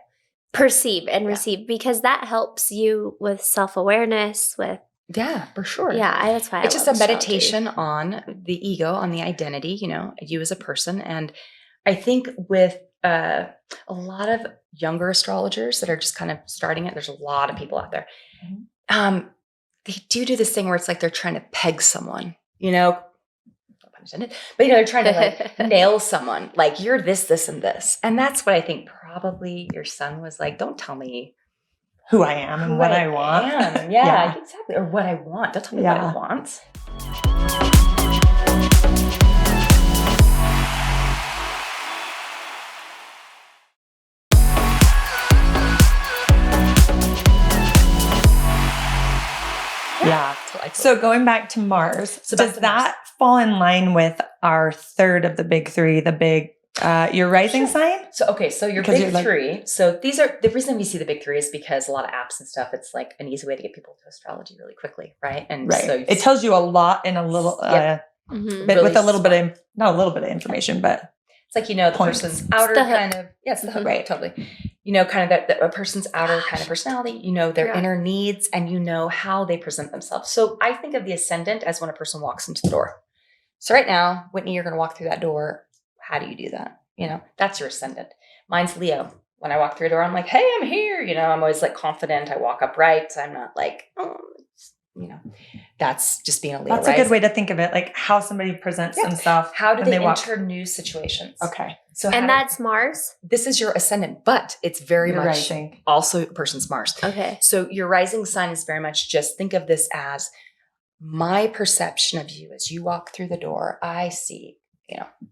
Perceive and receive, because that helps you with self-awareness, with Yeah, for sure. that's why It's I just a love astrology. meditation on the ego, on the identity, you as a person. And I think with a lot of younger astrologers that are just kind of starting it, there's a lot of people out there. They do this thing where it's like they're trying to peg someone, no pun intended, but they're trying to like nail someone, like you're this, this, and this. And that's what I think probably your son was like, don't tell me Who I am and what I want. am. Yeah, exactly. Or what I want. Don't tell me what I want. Yeah. Totally. So going back to Mars, So back does to that fall in line with our third of the big three, the big Your rising sign? So, okay. So your Because big you're like- three. So these are the reason we see the big three is because a lot of apps and stuff, it's like an easy way to get people to astrology really quickly. Right. And Right. so It tells you a lot in a little, Yep. Mhm. bit, Really with a little bit smart. of, not a little bit of information, but it's like, the Points. person's outer the hook. kind of, it's the hook, Right. totally. Kind of a person's outer kind of personality, their Yeah. inner needs, and how they present themselves. So I think of the ascendant as when a person walks into the door. So right now, Whitney, you're going to walk through that door. How do you do that? That's your ascendant. Mine's Leo. When I walk through a door, I'm like, hey, I'm here. I'm always like confident. I walk upright. I'm not like, that's just being a Leo. that's a good way to think of it. Like how somebody presents themselves. How do when they walk. enter new situations? Okay. So And that's Mars? this is your ascendant, but it's very Your much rising. also a person's Mars. Okay. So your rising sign is very much just think of this as my perception of you as you walk through the door. I see,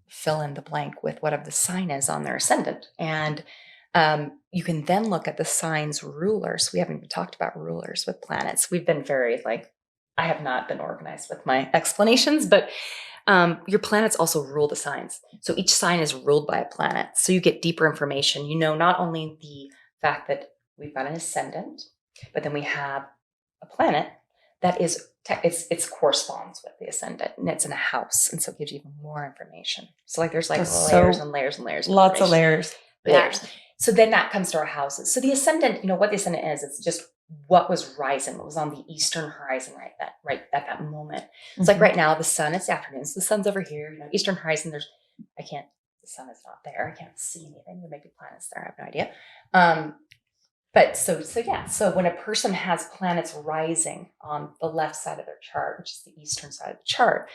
fill in the blank with whatever the sign is on their ascendant. And you can then look at the sign's rulers. We haven't even talked about rulers with planets. We've been very I have not been organized with my explanations, but your planets also rule the signs. So each sign is ruled by a planet. So you get deeper information. Not only the fact that we've got an ascendant, but then we have a planet that is, it corresponds with the ascendant, and it's in a house. And so it gives you even more information. So there's That's layers so- and layers and layers. Of Lots of information. layers. Layers. So then that comes to our houses. So the ascendant, what the ascendant is, it's just what was rising, what was on the eastern horizon right at that moment. It's like right now, the sun, it's afternoon, so the sun's over here, eastern horizon, the sun is not there. I can't see anything. There may be planets there. I have no idea. But so when a person has planets rising on the left side of their chart, which is the eastern side of the chart,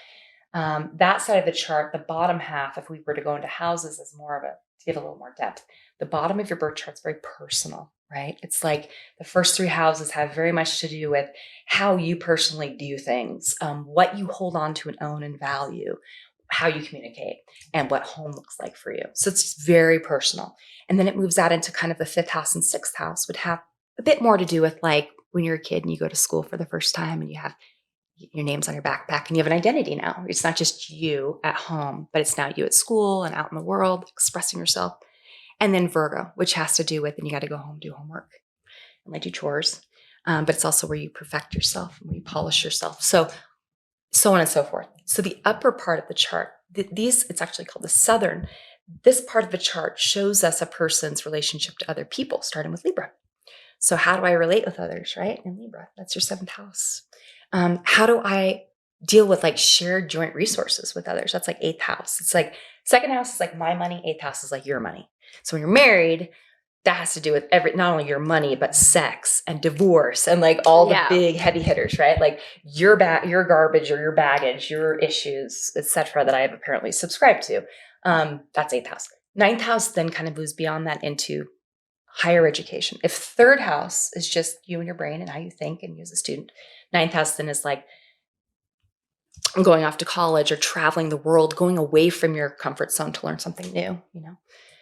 that side of the chart, the bottom half, if we were to go into houses, is more of to give a little more depth. The bottom of your birth chart is very personal, right? It's like the first three houses have very much to do with how you personally do things, what you hold on to and own and value, how you communicate, and what home looks like for you. So it's very personal. And then it moves out into kind of the fifth house and sixth house would have a bit more to do with when you're a kid and you go to school for the first time and you have your name's on your backpack and you have an identity now. It's not just you at home, but it's now you at school and out in the world expressing yourself. And then Virgo, which has to do with, and you got to go home, do homework and do chores. But it's also where you perfect yourself and where you polish yourself. So on and so forth. So the upper part of the chart, it's actually called the southern. This part of the chart shows us a person's relationship to other people, starting with Libra. So how do I relate with others, right? In Libra, that's your seventh house. How do I deal with shared joint resources with others? That's eighth house. It's second house is my money. Eighth house is your money. So when you're married, that has to do with not only your money, but sex and divorce and all the big heavy hitters, right? Your garbage or your baggage, your issues, etc. that I have apparently subscribed to. That's eighth house. Ninth house then kind of moves beyond that into higher education. If third house is just you and your brain and how you think and you as a student, ninth house then is going off to college or traveling the world, going away from your comfort zone to learn something new,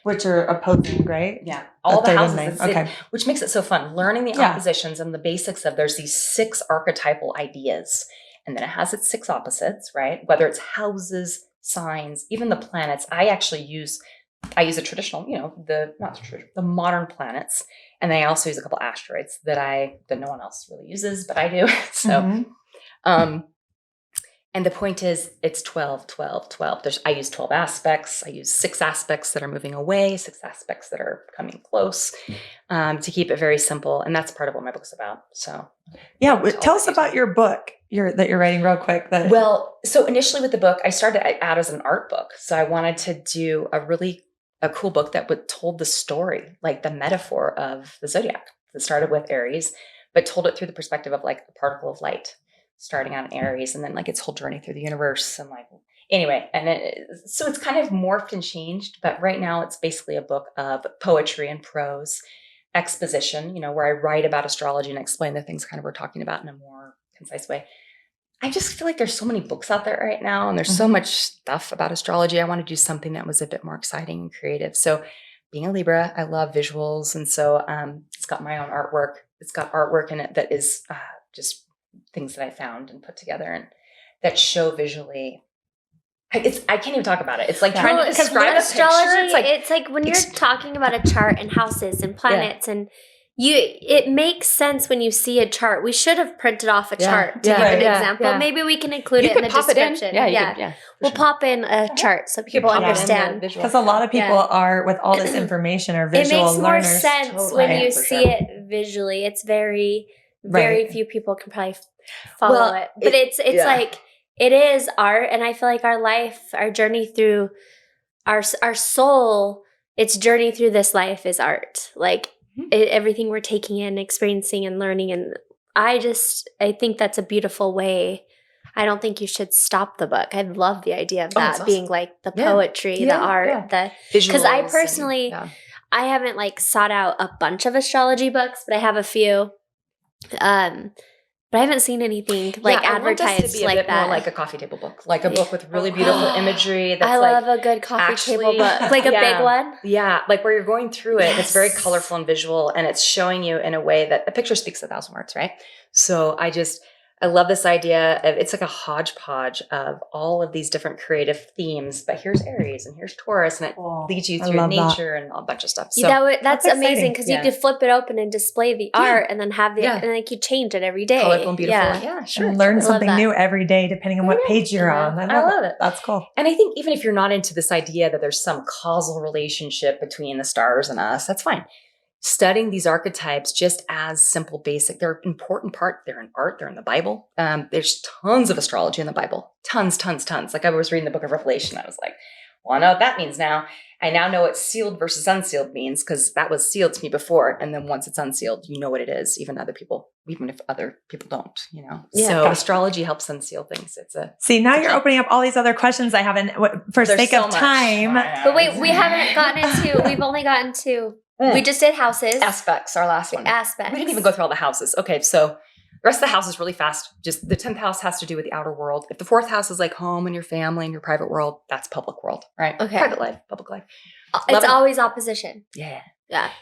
Which are opposing, right? Yeah. All the third and houses, ninth. it's- Okay. which makes it so fun. Learning the oppositions and the basics of there's these 6 archetypal ideas. And then it has its 6 opposites, right? Whether it's houses, signs, even the planets. I use a traditional, the modern planets. And then I also use a couple asteroids that no one else really uses, but I do. So, and the point is it's 12, 12, 12. I use 12 aspects. I use 6 aspects that are moving away, 6 aspects that are coming close, to keep it very simple. And that's part of what my book's about. So yeah, tell us about your book that you're writing real quick. Well, so initially with the book, I started out as an art book. So I wanted to do a cool book that told the story, the metaphor of the zodiac. It started with Aries, but told it through the perspective of a particle of light, starting on Aries and then its whole journey through the universe and anyway. And so it's kind of morphed and changed, but right now it's basically a book of poetry and prose, exposition, where I write about astrology and explain the things kind of we're talking about in a more concise way. I just feel like there's so many books out there right now and there's so much stuff about astrology. I want to do something that was a bit more exciting and creative. So being a Libra, I love visuals. And so it's got my own artwork. It's got artwork in it that is just things that I found and put together and that show visually. I can't even talk about it. It's like Yeah. trying to Well, describe a astrology. picture. It's like when you're talking about a chart and houses and planets and it makes sense when you see a chart. We should have printed off a chart to give an example. Yeah. Maybe we can include You it in could the pop description. it in. Yeah. We'll pop in a chart so people pop it in the understand. visual. Because a lot of people are, with all this information, are It visual makes more learners. sense Totally. when you For see sure. it visually. It's very Right. few people can probably follow Well, it. But it's like it is art, and I feel like our life, our journey through our soul, its journey through this life is art. Like everything we're taking in, experiencing, and learning. And I think that's a beautiful way. I don't think you should stop the book. I love the idea of that being like the poetry, the art, the because I personally, I haven't like sought out a bunch of astrology books, but I have a few. But I haven't seen anything like advertised to be a like bit that. more like a coffee table book, like a book with really beautiful imagery. That's I love a good coffee table book, like a big one. Yeah, like where you're going through it. It's very colorful and visual, and it's showing you in a way that a picture speaks 1,000 words, right? So I love this idea of it's like a hodgepodge of all of these different creative themes. But here's Aries and here's Taurus, and it leads you through nature and a bunch of stuff. So that's amazing because you could flip it open and display the art, and then have the and like you change it every day. Colorful and beautiful. Yeah, sure. And learn something new every day, depending on what page you're on. I love it. That's cool. And I think even if you're not into this idea that there's some causal relationship between the stars and us, that's fine. Studying these archetypes just as simple, basic, they're an important part. They're in art. They're in the Bible. There's tons of astrology in the Bible. Tons. Like I was reading the book of Revelation. I was like, well, I know what that means now. I now know what sealed versus unsealed means because that was sealed to me before. And then once it's unsealed, you know what it is, even if other people don't, Yeah, so astrology helps unseal things. See, now you're opening up all these other questions I haven't, for sake of time. But wait, we haven't gotten into, we've only gotten to, we just did houses. Aspects, our last one. Aspects. We didn't even go through all the houses. Okay, so the rest of the house is really fast. Just the 10th house has to do with the outer world. If the 4th house is like home and your family and your private world, that's public world, right? Okay. Private life, public life. It's always opposition. Yeah.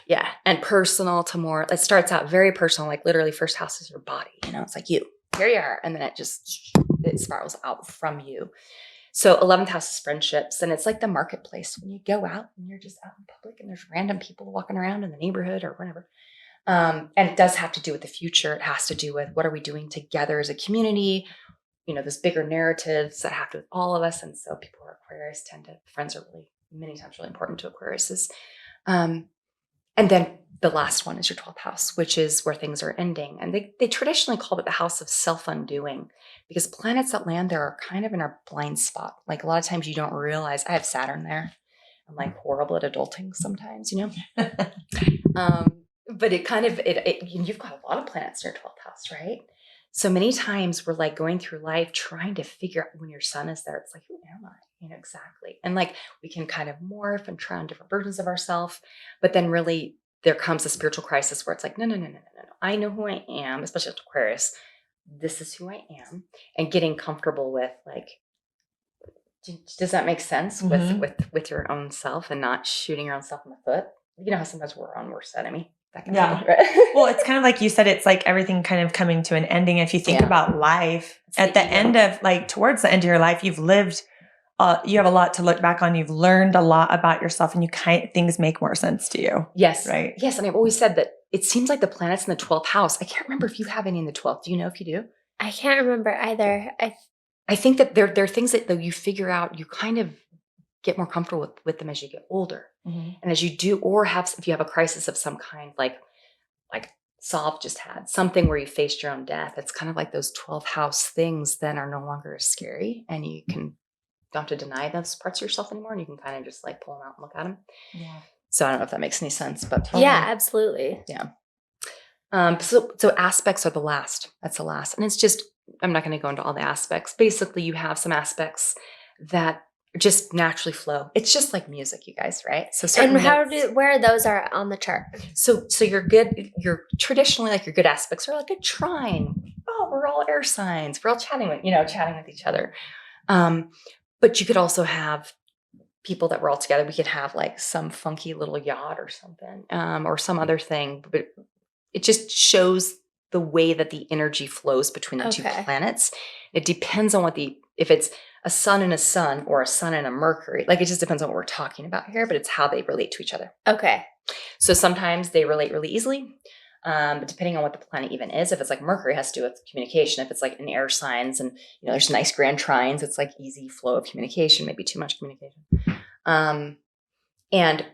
Yeah. And personal to more, it starts out very personal, like literally first house is your body, it's like you, here you are. And then it spirals out from you. So 11th house is friendships, and it's like the marketplace when you go out and you're just out in public and there's random people walking around in the neighborhood or whatever. And it does have to do with the future. It has to do with what are we doing together as a community, those bigger narratives that have to do with all of us. And so people who are Aquarius friends are really many times really important to Aquariuses. And then the last one is your 12th house, which is where things are ending. And they traditionally call it the house of self-undoing because planets that land there are kind of in our blind spot. Like a lot of times you don't realize I have Saturn there. I'm like horrible at adulting sometimes, but it kind of, you've got a lot of planets in your 12th house, right? So many times we're like going through life trying to figure out when your sun is there. It's like, who am I? Exactly. And like we can kind of morph and try on different versions of ourselves, but then really there comes a spiritual crisis where it's like, no. I know who I am, especially as Aquarius. This is who I am, and getting comfortable with like, does that make sense with your own self and not shooting your own self in the foot? You know how sometimes we're our worst enemy. Yeah. Well, it's kind of like you said, it's like everything kind of coming to an ending. If you think about life at the end of towards the end of your life, you've lived, you have a lot to look back on. You've learned a lot about yourself and things make more sense to you. Yes. Right. Yes. And I've always said that it seems like the planets in the 12th house. I can't remember if you have any in the 12th. Do you know if you do? I can't remember either. I think that there are things that you figure out, you kind of get more comfortable with them as you get older. Mm-hmm. And as you do, or if you have a crisis of some kind, like Solve just had something where you faced your own death. It's kind of like those 12th house things then are no longer as scary, and you don't have to deny those parts of yourself anymore. And you can kind of just like pull them out and look at them. Yeah. So I don't know if that makes any sense, but yeah, absolutely. Yeah. So aspects are the last. That's the last. And it's just, I'm not going to go into all the aspects. Basically, you have some aspects that just naturally flow. It's just like music, you guys, right? So where those are on the chart? So you're traditionally like your good aspects are like a trine. Oh, we're all air signs. We're all chatting with each other. But you could also have people that were all together. We could have like some funky little yacht or something, or some other thing. But it just shows the way that the energy flows between the two planets. It depends on if it's a sun and a sun or a sun and a Mercury. Like it just depends on what we're talking about here, but it's how they relate to each other. Okay. So sometimes they relate really easily, but depending on what the planet even is, if it's like Mercury has to do with communication, if it's like in air signs and there's nice grand trines, it's like easy flow of communication, maybe too much communication. And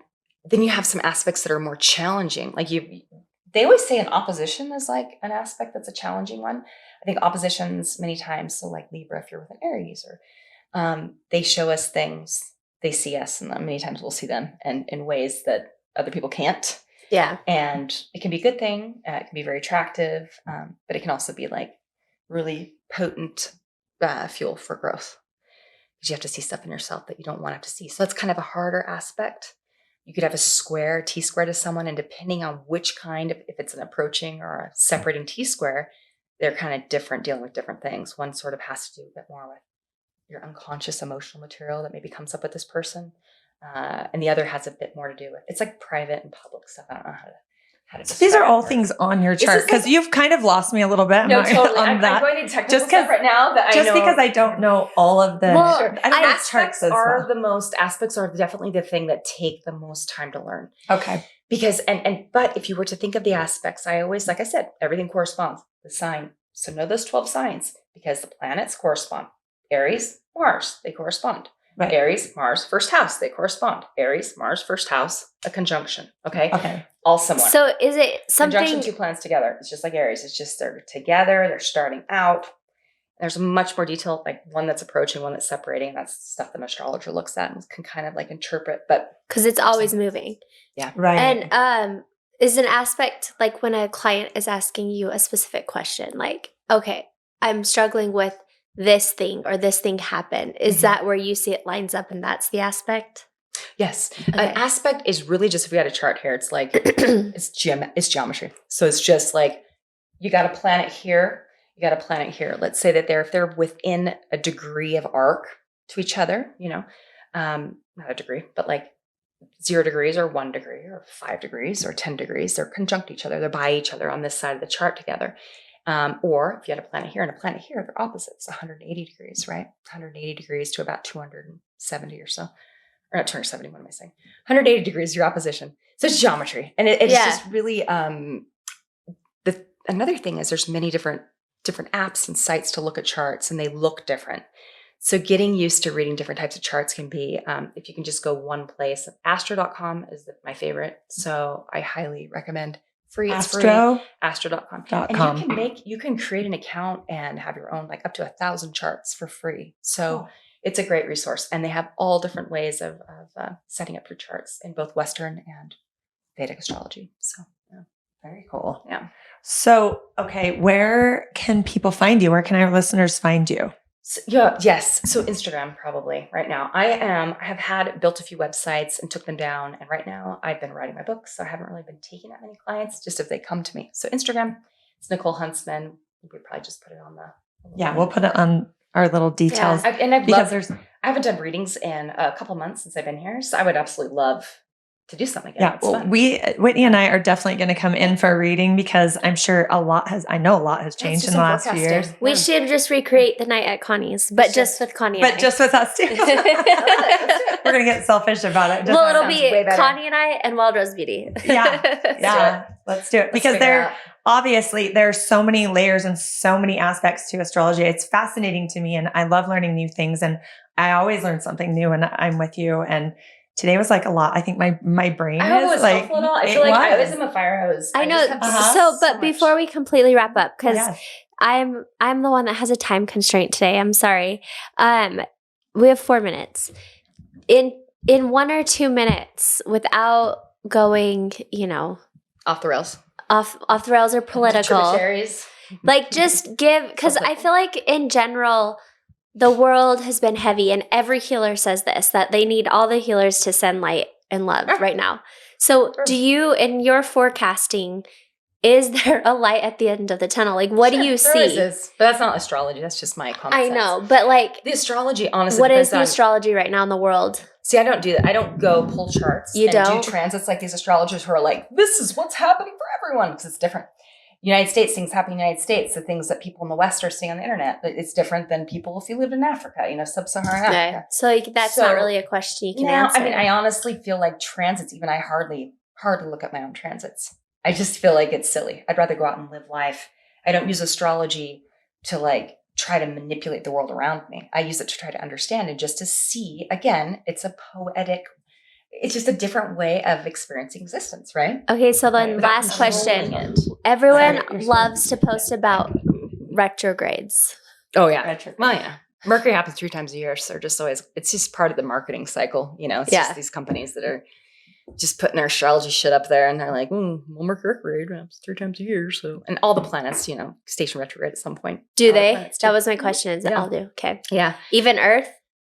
then you have some aspects that are more challenging. Like they always say an opposition is like an aspect that's a challenging one. I think oppositions many times, so like Libra, if you're with an Aries, or they show us things, they see us, and many times we'll see them and in ways that other people can't. Yeah. And it can be a good thing. It can be very attractive, but it can also be like really potent fuel for growth, because you have to see stuff in yourself that you don't want to have to see. So that's kind of a harder aspect. You could have a square, T-square to someone, and depending on which kind, if it's an approaching or a separating T-square, they're kind of different, dealing with different things. One sort of has to do a bit more with your unconscious emotional material that maybe comes up with this person. And the other has a bit more to do with, it's like private and public stuff. I don't know how to So these are all it. things on your chart, because you've kind of lost me a little bit. No, totally. On I'm that. going into technical Just stuff right now that I know. Just because I don't know all of the, Well, I don't know aspects are the most, aspects are definitely the thing that take the most time to learn. Okay. Because, but if you were to think of the aspects, I always, like I said, everything corresponds. The sign. So know those 12 signs, because the planets correspond. Aries, Mars, they correspond. Right. Aries, Mars, first house, they correspond. Aries, Mars, first house, a conjunction. Okay. Okay. All similar. So is it something? Conjunction, two planets together. It's just like Aries. It's just they're together. They're starting out. There's much more detail, like one that's approaching, one that's separating. That's stuff an astrologer looks at and can kind of like interpret. But because it's always moving. Yeah. Right. And is an aspect like when a client is asking you a specific question, like, okay, I'm struggling with this thing or this thing happened. Is that where you see it lines up and that's the aspect? Yes. Okay. An aspect is really just, if we had a chart here, it's like, it's geometry. So it's just like, you got a planet here, you got a planet here. Let's say that if they're within a degree of arc to each other, not a degree, but like 0 degrees or 1 degree or 5 degrees or 10 degrees, they're conjunct each other. They're by each other on this side of the chart together. Or if you had a planet here and a planet here, they're opposites, 180 degrees, right? 180 degrees to about 270 or so. Or not 270, what am I saying? 180 degrees, your opposition. So it's geometry. And it's just really, another thing is there's many different apps and sites to look at charts, and they look different. So getting used to reading different types of charts can be, if you can just go one place. Astro.com is my favorite. So I highly recommend free. Astro? Astro.com. And you can create an account and have your own, like up to 1,000 charts for free. So it's a great resource. And they have all different ways of setting up your charts in both Western and Vedic astrology. So yeah. Very cool. Yeah. So, okay, where can people find you? Where can our listeners find you? So, yes. So Instagram probably right now. I have built a few websites and took them down. And right now I've been writing my books. So I haven't really been taking that many clients, just if they come to me. So Instagram, it's Nichole Huntsman. We probably just put it on the. Yeah, we'll put it on our little details. I haven't done readings in a couple months since I've been here. So I would absolutely love to do something again. Yeah, well, Whitney and I are definitely going to come in for a reading, because I'm sure a lot has changed in the last few years. We should just recreate the night at Connie's, but just with Connie and I. But just with us too. We're going to get selfish about it. Well, it'll be Connie and I and Wild Rose Beauty. Yeah. Let's do it. Because obviously there's so many layers and so many aspects to astrology. It's fascinating to me, and I love learning new things, and I always learn something new, and I'm with you. And today was like a lot. I think my brain I hope it was like, helpful at all. I feel like I always am a fire hose. I know. But before we completely wrap up, because I'm the one that has a time constraint today. I'm sorry. We have 4 minutes. In 1 or 2 minutes, without going, off the rails. Off the rails or political. Tributaries. Like just give, because I feel like in general, the world has been heavy, and every healer says this, that they need all the healers to send light and love right now. So do you, in your forecasting, is there a light at the end of the tunnel? Like, what do you see? But that's not astrology. That's just my common sense. I know, but like the astrology, honestly, what is the astrology right now in the world? See, I don't do that. I don't go pull charts. You and don't? do transits like these astrologers who are like, this is what's happening for everyone, because it's different. United States, things happen in the United States, the things that people in the West are seeing on the internet. But it's different than people if you lived in Africa, sub-Saharan Africa. So that's not really a question you can answer. I mean, I honestly feel like transits, even I hardly look at my own transits. I just feel like it's silly. I'd rather go out and live life. I don't use astrology to like try to manipulate the world around me. I use it to try to understand and just to see, again, it's a poetic, it's just a different way of experiencing existence, right? Okay, so then last question. Everyone loves to post about retrogrades. Oh, yeah. Well, yeah. Mercury happens 3 times a year. So they're just always, it's just part of the marketing cycle. It's just these companies that are just putting their astrology shit up there. And they're like, well, Mercury retrograde happens 3 times a year. So, and all the planets, station retrograde at some point. Do they? That was my question. Is it all do? Okay. Yeah. Even Earth?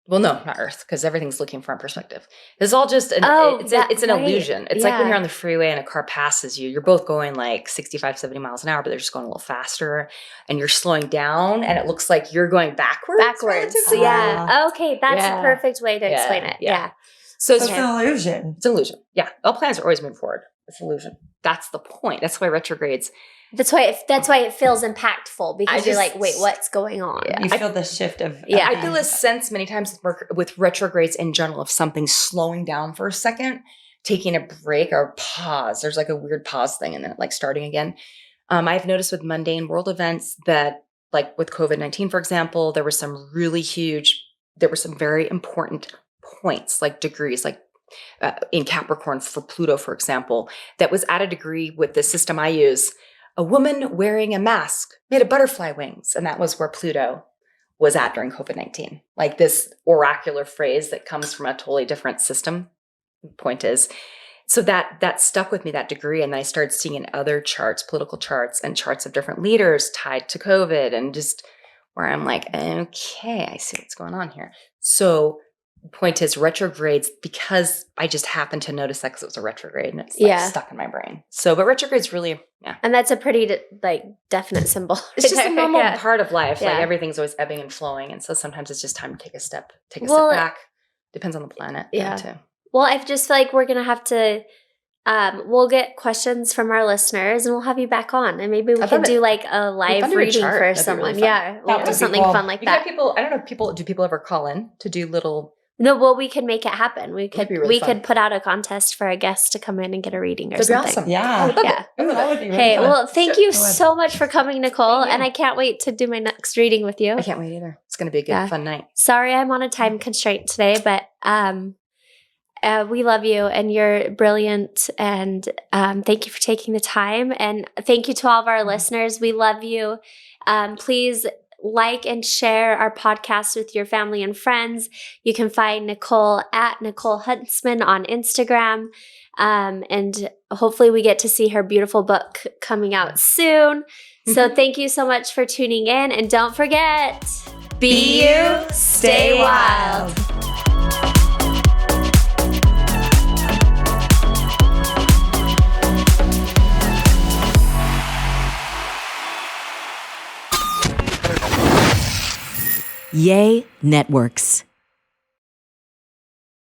Well, no, not Earth, because everything's looking from perspective. It's all just it's an illusion. It's like when you're on the freeway and a car passes you, you're both going like 65, 70 miles an hour, but they're just going a little faster and you're slowing down and it looks like you're going backwards. So yeah. Okay. That's a perfect way to explain it. Yeah. So it's an illusion. It's an illusion. Yeah. All planets are always moving forward. It's an illusion. That's the point. That's why retrogrades. That's why it feels impactful because you're like, wait, what's going on? Yeah. You feel the shift of I feel a sense many times with retrogrades in general of something slowing down for a second, taking a break or pause. There's like a weird pause thing and then like starting again. I've noticed with mundane world events that like with COVID-19, for example, there were some very important points like degrees, like in Capricorn for Pluto, for example, that was at a degree with the system I use. A woman wearing a mask made of butterfly wings. And that was where Pluto was at during COVID-19. Like this oracular phrase that comes from a totally different system. Point is, so that stuck with me, that degree. And then I started seeing in other charts, political charts and charts of different leaders tied to COVID and just where I'm like, okay, I see what's going on here. So point is retrogrades, because I just happened to notice that because it was a retrograde and it's like stuck in my brain. So, but retrogrades really, And that's a pretty definite symbol. It's just a normal part of life. Like everything's always ebbing and flowing. And so sometimes it's just time to take a step back. Depends on the planet. Yeah. Too. Well, I just feel like we're going to have to, we'll get questions from our listeners and we'll have you back on. And maybe we can do like a live reading for someone. Really We'll do something fun like that. I don't know, do people ever call in to do little... No, well, we could make it happen. We could really could put out a contest for a guest to come in and get a reading or That'd something. Be awesome. Yeah. That would be really fun. Well, thank you so much for coming, Nichole. And I can't wait to do my next reading with you. I can't wait either. It's going to be a good, fun night. Sorry, I'm on a time constraint today, but we love you and you're brilliant. And thank you for taking the time. And thank you to all of our listeners. We love you. Please like and share our podcast with your family and friends. You can find Nichole at Nichole Huntsman on Instagram. And hopefully we get to see her beautiful book coming out soon. So thank you so much for tuning in. And don't forget, be you, stay wild. Yay Networks.